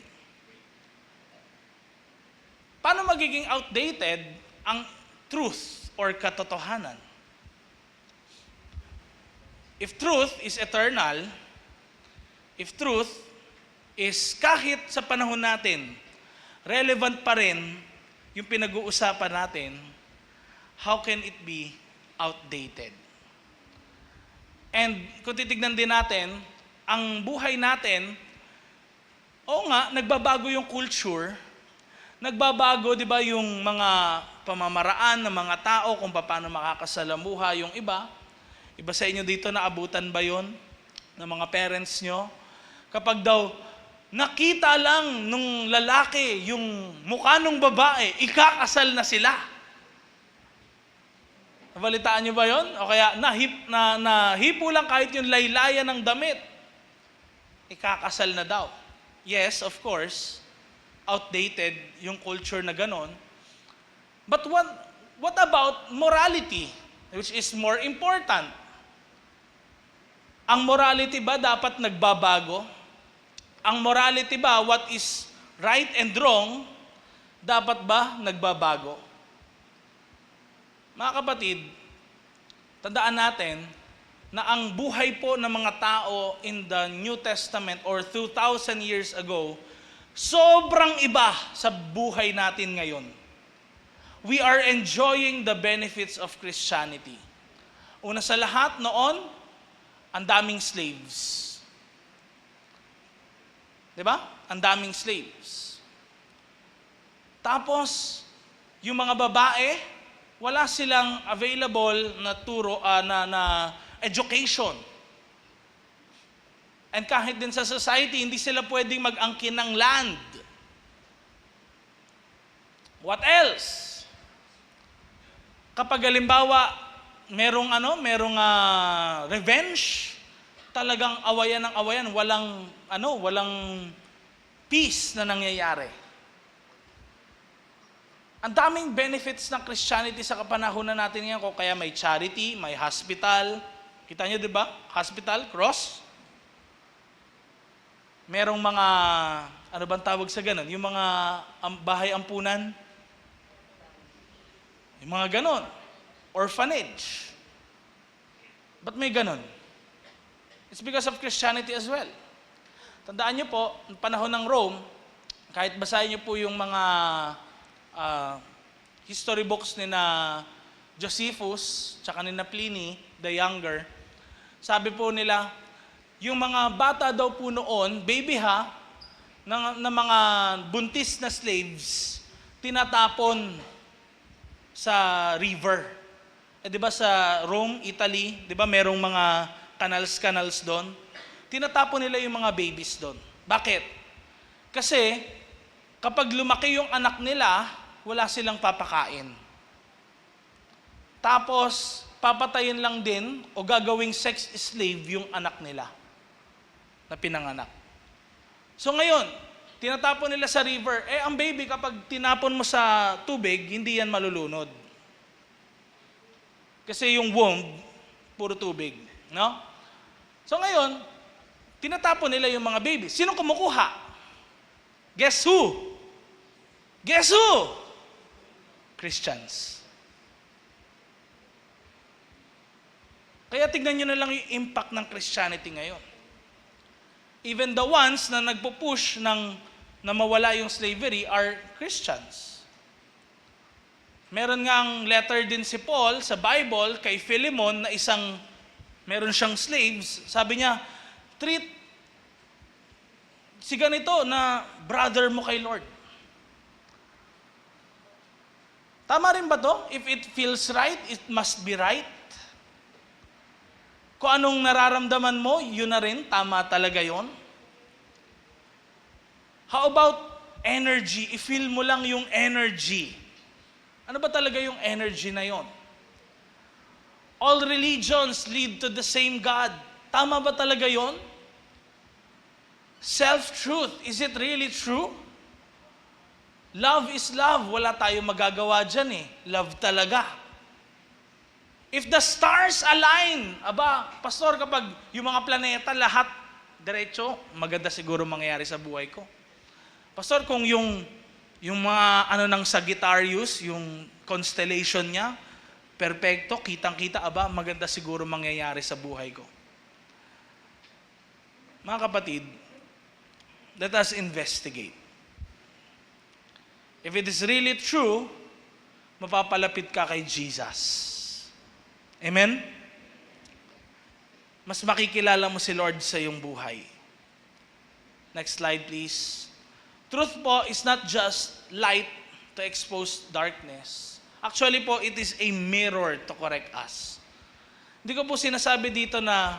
Paano magiging outdated ang truth or katotohanan? If truth is eternal, if truth is kahit sa panahon natin, relevant pa rin yung pinag-uusapan natin, how can it be outdated? And kung titignan din natin, ang buhay natin, oo nga, nagbabago yung culture, nagbabago, di ba, yung mga pamamaraan ng mga tao kung paano makakasalamuha yung iba. Iba sa inyo dito, naabutan ba yon ng mga parents nyo? Kapag daw, nakita lang nung lalaki yung mukha nung babae, ikakasal na sila. Nabalitaan niyo ba yon? O kaya nahipo lang kahit yung laylayan ng damit. Ikakasal na daw. Yes, of course, outdated yung culture na ganon. But what about morality, which is more important? Ang morality ba dapat nagbabago? Ang morality ba, what is right and wrong, dapat ba nagbabago? Mga kapatid, tandaan natin na ang buhay po ng mga tao in the New Testament or 2,000 years ago, sobrang iba sa buhay natin ngayon. We are enjoying the benefits of Christianity. Una sa lahat noon, ang daming slaves. Diba? Ang daming slaves. Tapos, yung mga babae, wala silang available na na education. And kahit din sa society, hindi sila pwedeng mag-angkin ng land. What else? Kapag halimbawa, merong revenge, talagang awayan ng awayan, walang peace na nangyayari. Ang daming benefits ng Christianity sa kapanahunan natin ngayon, kaya may charity, may hospital. Kita niyo 'di ba? Hospital, cross. Merong mga ano bang tawag sa ganun? Yung mga bahay ampunan. Yung mga ganon. Orphanage. Ba't may ganon? It's because of Christianity as well. Tandaan niyo po, ng panahon ng Rome, kahit basahin niyo po yung mga history books ni na Josephus, tsaka ni na Pliny, the Younger, sabi po nila, yung mga bata daw po noon, baby ng mga buntis na slaves, tinatapon sa river. Di ba sa Rome, Italy, di ba merong mga canals doon? Tinatapon nila yung mga babies doon. Bakit? Kasi kapag lumaki yung anak nila, wala silang papakain. Tapos, papatayin lang din o gagawing sex slave yung anak nila na pinanganak. So ngayon, tinatapon nila sa river. Ang baby, kapag tinapon mo sa tubig, hindi yan malulunod. Kasi yung womb, puro tubig. No? So ngayon, tinatapon nila yung mga baby. Sino kumukuha? Guess who? Guess who? Christians. Kaya tignan nyo na lang yung impact ng Christianity ngayon. Even the ones na nagpo-push na mawala yung slavery are Christians. Meron ngang letter din si Paul sa Bible kay Philemon na meron siyang slaves. Sabi niya, treat si ganito na brother mo kay Lord. Tama rin ba to? If it feels right, it must be right. Kung anong nararamdaman mo, yun na rin, tama talaga yon. How about energy? I-feel mo lang yung energy. Ano ba talaga yung energy na yon? All religions lead to the same God. Tama ba talaga yon? Self-truth, is it really true? Love is love. Wala tayong magagawa dyan eh. Love talaga. If the stars align, pastor, kapag yung mga planeta lahat diretso, maganda siguro mangyayari sa buhay ko. Pastor, kung yung mga ng Sagittarius, yung constellation niya, perfecto, kitang-kita, maganda siguro mangyayari sa buhay ko. Mga kapatid, let us investigate. If it is really true, mapapalapit ka kay Jesus. Amen? Mas makikilala mo si Lord sa iyong buhay. Next slide, please. Truth po is not just light to expose darkness. Actually po, it is a mirror to correct us. Hindi ko po sinasabi dito na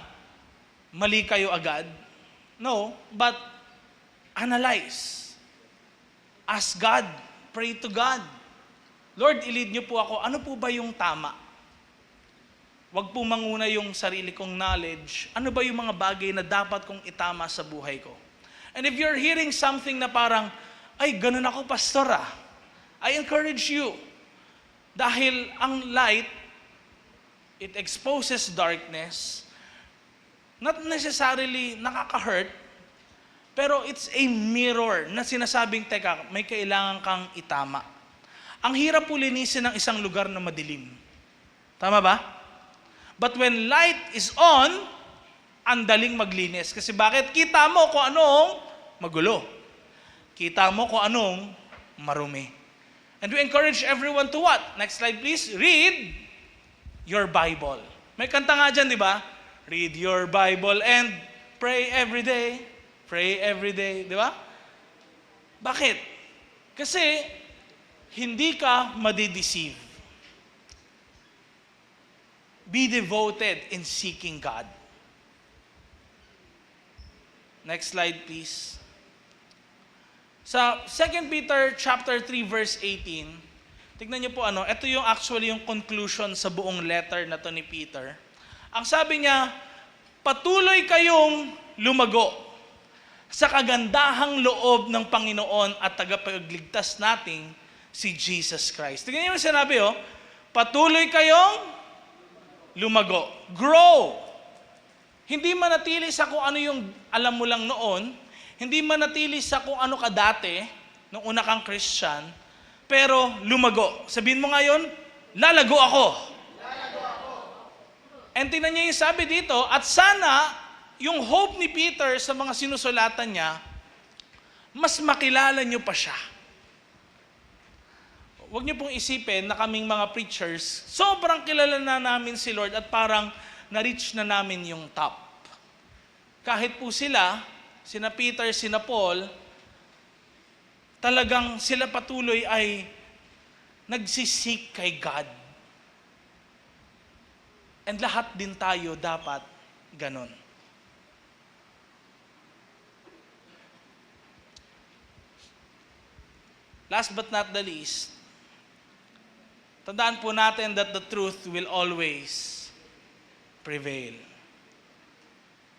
mali kayo agad. No, but analyze. Ask God. Pray to God. Lord, i-lead niyo po ako. Ano po ba yung tama? wag po manguna yung sarili kong knowledge. Ano ba yung mga bagay na dapat kong itama sa buhay ko? And if you're hearing something na parang, ay, ganun ako, pastor ah, I encourage you. Dahil ang light, it exposes darkness. Not necessarily nakaka-hurt, pero it's a mirror na sinasabing, teka, may kailangan kang itama. Ang hirap po linisin ng isang lugar na madilim. Tama ba? But when light is on, ang daling maglinis. Kasi bakit? Kita mo kung anong magulo. Kita mo kung anong marumi. And we encourage everyone to what? Next slide please. Read your Bible. May kanta nga dyan, di ba? Read your Bible and pray every day. Pray every day. Di ba? Bakit? Kasi hindi ka madideceive. Be devoted in seeking God. Next slide, please. Sa 2 Peter chapter 3 verse 18, tignan niyo po ito yung actually yung conclusion sa buong letter na to ni Peter. Ang sabi niya, patuloy kayong lumago sa kagandahang loob ng Panginoon at tagapagligtas nating si Jesus Christ. Tignan niyo yung sinabi, patuloy kayong lumago. Grow. Hindi manatili sa kung ano yung alam mo lang noon, hindi manatili sa kung ano ka dati, nung una kang Christian, pero lumago. Sabihin mo ngayon, lalago ako. Lalago ako. And tingnan niyo yung sabi dito, at sana yung hope ni Peter sa mga sinusulatan niya, mas makilala niyo pa siya. Huwag niyo pong isipin na kaming mga preachers, sobrang kilala na namin si Lord at parang na-reach na namin yung top. Kahit po sina Peter, sina Paul, talagang sila patuloy ay nagsisik kay God. And lahat din tayo dapat ganon. Last but not the least, tandaan po natin that the truth will always prevail.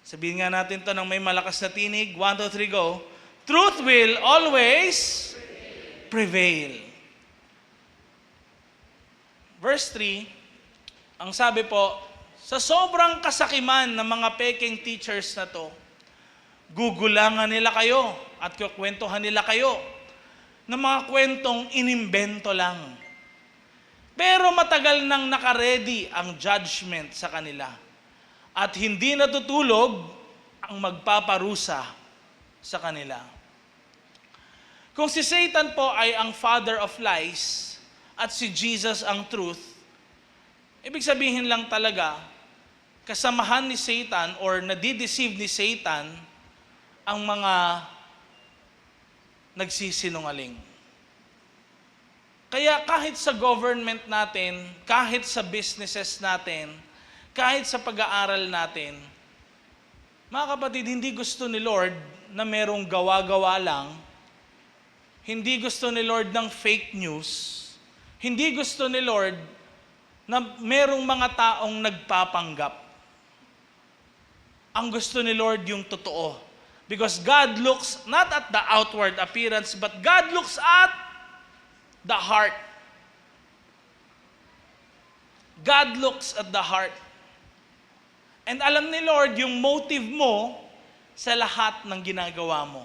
Sabihin nga natin to ng may malakas na tinig. 1, 2, 3, go. Truth will always prevail. Verse 3, ang sabi po, sa sobrang kasakiman ng mga peking teachers na to, gugulangan nila kayo at kukwentuhan nila kayo ng mga kwentong inimbento lang. Pero matagal nang nakaredy ang judgment sa kanila. At hindi natutulog ang magpaparusa sa kanila. Kung si Satan po ay ang father of lies at si Jesus ang truth, ibig sabihin lang talaga, kasamahan ni Satan or nadideceive ni Satan ang mga nagsisinungaling. Kaya kahit sa government natin, kahit sa businesses natin, kahit sa pag-aaral natin, mga kapatid, hindi gusto ni Lord na merong gawa-gawa lang. Hindi gusto ni Lord ng fake news. Hindi gusto ni Lord na merong mga taong nagpapanggap. Ang gusto ni Lord yung totoo. Because God looks not at the outward appearance, but God looks at the heart. God looks at the heart. And alam ni Lord yung motive mo sa lahat ng ginagawa mo.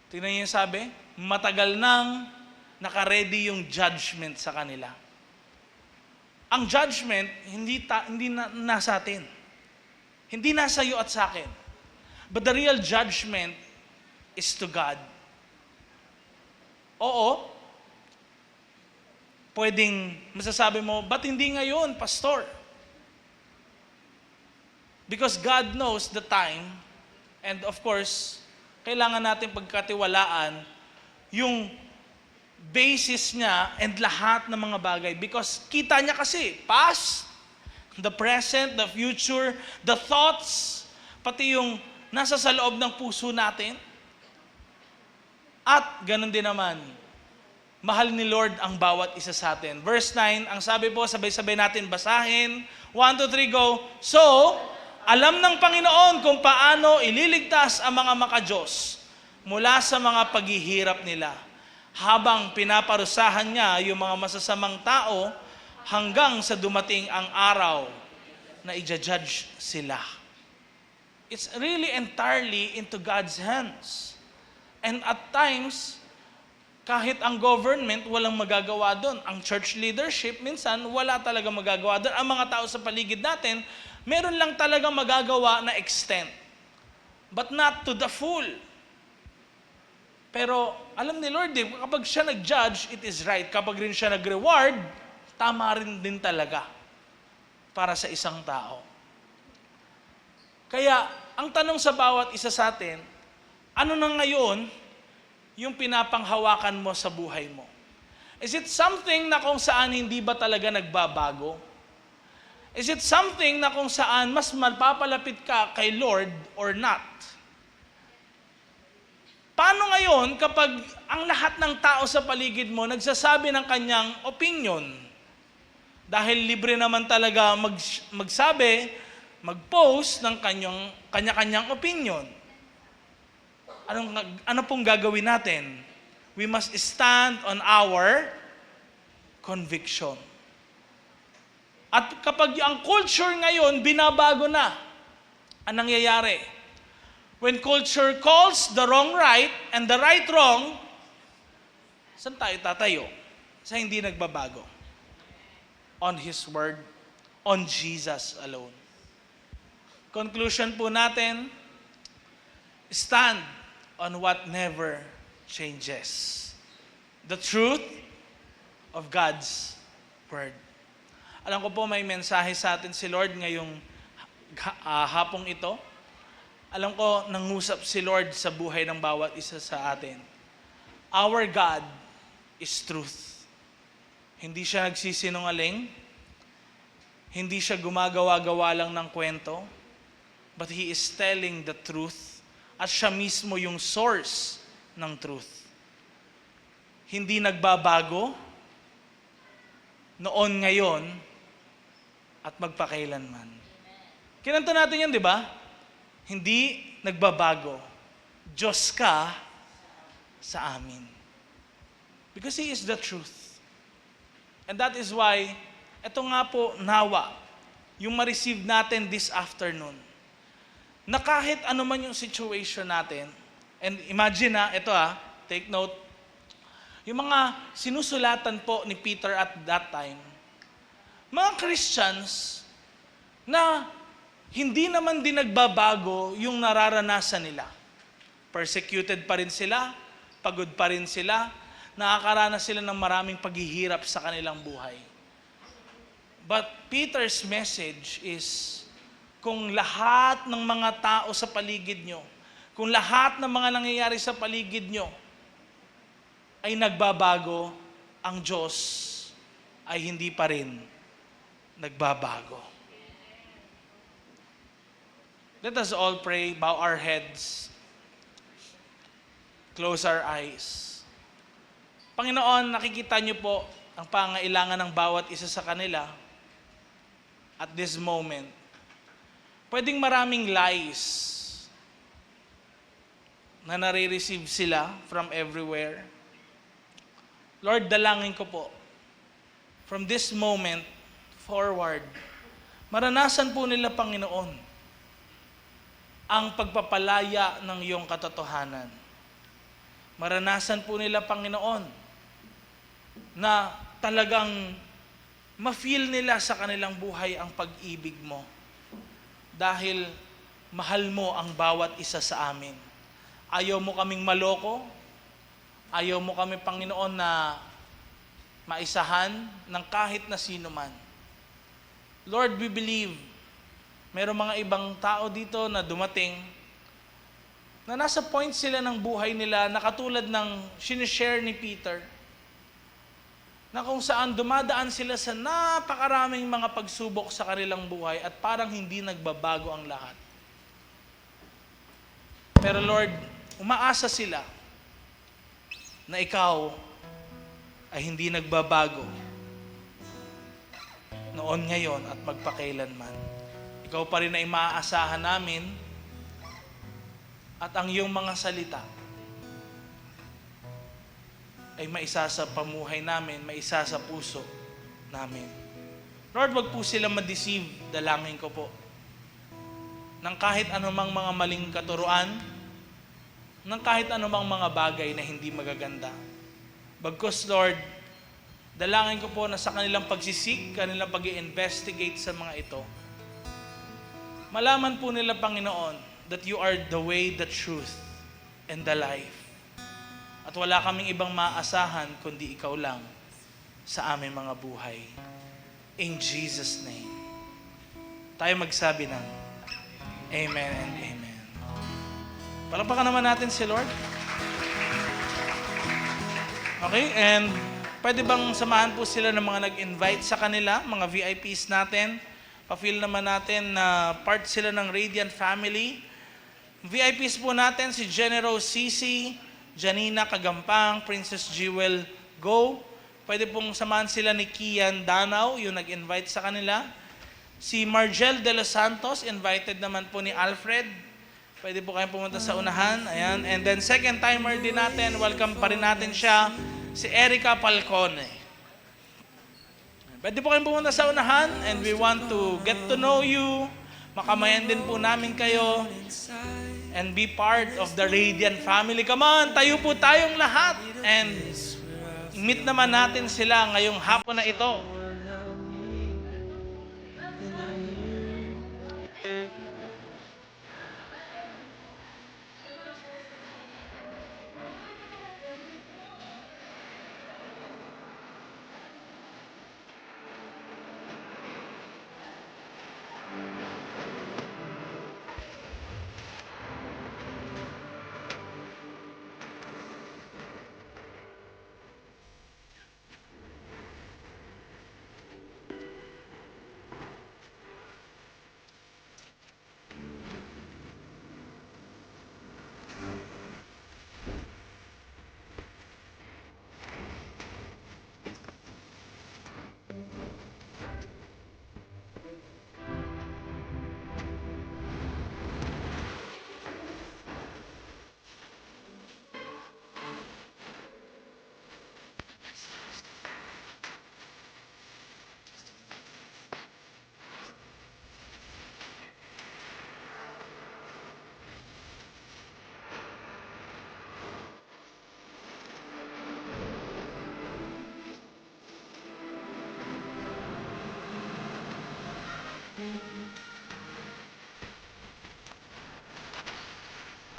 Tingnan niyo yung sabi, matagal nang nakaredy yung judgment sa kanila. Ang judgment, hindi nasa atin. Hindi nasa iyo at sa akin. But the real judgment is to God. Oo, pwedeng masasabi mo, ba't hindi ngayon, pastor? Because God knows the time, and of course, kailangan natin pagkatiwalaan yung basis niya and lahat ng mga bagay. Because kita niya kasi, past, the present, the future, the thoughts, pati yung nasa sa loob ng puso natin. At ganun din naman, mahal ni Lord ang bawat isa sa atin. Verse 9, ang sabi po, sabay-sabay natin basahin. 1, 2, 3, go. So, alam ng Panginoon kung paano ililigtas ang mga makadiyos mula sa mga paghihirap nila, habang pinaparusahan niya yung mga masasamang tao hanggang sa dumating ang araw na i-judge sila. It's really entirely into God's hands. And at times, kahit ang government, walang magagawa doon. Ang church leadership, minsan, wala talaga magagawa doon. Ang mga tao sa paligid natin, meron lang talaga magagawa na extent. But not to the full. Pero, alam ni Lord, kapag siya nag-judge, it is right. Kapag rin siya nag-reward, tama rin din talaga para sa isang tao. Kaya, ang tanong sa bawat isa sa atin, ano na ngayon yung pinapanghawakan mo sa buhay mo? Is it something na kung saan hindi ba talaga nagbabago? Is it something na kung saan mas mapapalapit ka kay Lord or not? Paano ngayon kapag ang lahat ng tao sa paligid mo nagsasabi ng kanyang opinion? Dahil libre naman talaga magsabi, mag-post ng kanya-kanyang opinion. Ano pong gagawin natin? We must stand on our conviction. At kapag ang culture ngayon, binabago na, anong nangyayari? When culture calls the wrong right and the right wrong, saan tayo tatayo? Sa hindi nagbabago. On His Word, on Jesus alone. Conclusion po natin, stand on what never changes. The truth of God's Word. Alam ko po may mensahe sa atin si Lord ngayong hapong ito. Alam ko nangusap si Lord sa buhay ng bawat isa sa atin. Our God is truth. Hindi siya nagsisinungaling. Hindi siya gumagawa-gawa lang ng kwento. But He is telling the truth. At siya mismo yung source ng truth. Hindi nagbabago noon, ngayon, at magpakailanman. Kinanta natin yan, di ba? Hindi nagbabago. Diyos ka sa amin. Because He is the truth. And that is why, ito nga po, nawa, yung ma-receive natin this afternoon, na kahit ano man yung situation natin, and imagine ito take note, yung mga sinusulatan po ni Peter at that time, mga Christians na hindi naman din nagbabago yung nararanasan nila. Persecuted pa rin sila, pagod pa rin sila, nakakaranas sila ng maraming paghihirap sa kanilang buhay. But Peter's message is, kung lahat ng mga tao sa paligid nyo, kung lahat ng mga nangyayari sa paligid nyo ay nagbabago, ang Diyos ay hindi pa rin nagbabago. Let us all pray, bow our heads, close our eyes. Panginoon, nakikita niyo po ang pangailangan ng bawat isa sa kanila at this moment. Pwedeng maraming lies na nare-receive sila from everywhere. Lord, dalangin ko po, from this moment forward, maranasan po nila, Panginoon, ang pagpapalaya ng iyong katotohanan. Maranasan po nila, Panginoon, na talagang ma-feel nila sa kanilang buhay ang pag-ibig mo. Dahil mahal mo ang bawat isa sa amin. Ayaw mo kaming maloko. Ayaw mo kami, Panginoon, na maisahan ng kahit na sino man. Lord, we believe merong mga ibang tao dito na dumating na nasa point sila ng buhay nila na katulad ng sinishare ni Peter, na kung saan dumadaan sila sa napakaraming mga pagsubok sa kanilang buhay at parang hindi nagbabago ang lahat. Pero Lord, umaasa sila na Ikaw ay hindi nagbabago. Noon, ngayon, at magpakailanman. Ikaw pa rin ay maaasahan namin at ang iyong mga salita ay maisa sa pamuhay namin, maisa sa puso namin. Lord, wag po sila ma-deceive, dalangin ko po, ng kahit anumang mga maling katuruan, ng kahit anumang mga bagay na hindi magaganda. Bagkus, Lord, dalangin ko po na sa kanilang pagsisik, kanilang pag-i-investigate sa mga ito, malaman po nila, Panginoon, that you are the way, the truth, and the life. At wala kaming ibang maaasahan kundi ikaw lang sa aming mga buhay. In Jesus' name. Tayo magsabi ng Amen and Amen. Palakpakan naman natin si Lord. Okay, and pwede bang samahan po sila ng mga nag-invite sa kanila, mga VIPs natin? Pa-feel naman natin na part sila ng Radiant Family. VIPs po natin si General Cici, Janina Kagampang, Princess Jewel Go. Pwede pong samahan sila ni Kian Danao, yung nag-invite sa kanila. Si Margel de los Santos, invited naman po ni Alfred. Pwede po kayong pumunta sa unahan. Ayan. And then second timer din natin, welcome pa rin natin siya, si Erica Falcone. Pwede po kayong pumunta sa unahan and we want to get to know you. Makamayan din po namin kayo and be part of the Radiant family. Come on, tayo po tayong lahat and meet naman natin sila ngayong hapon na ito.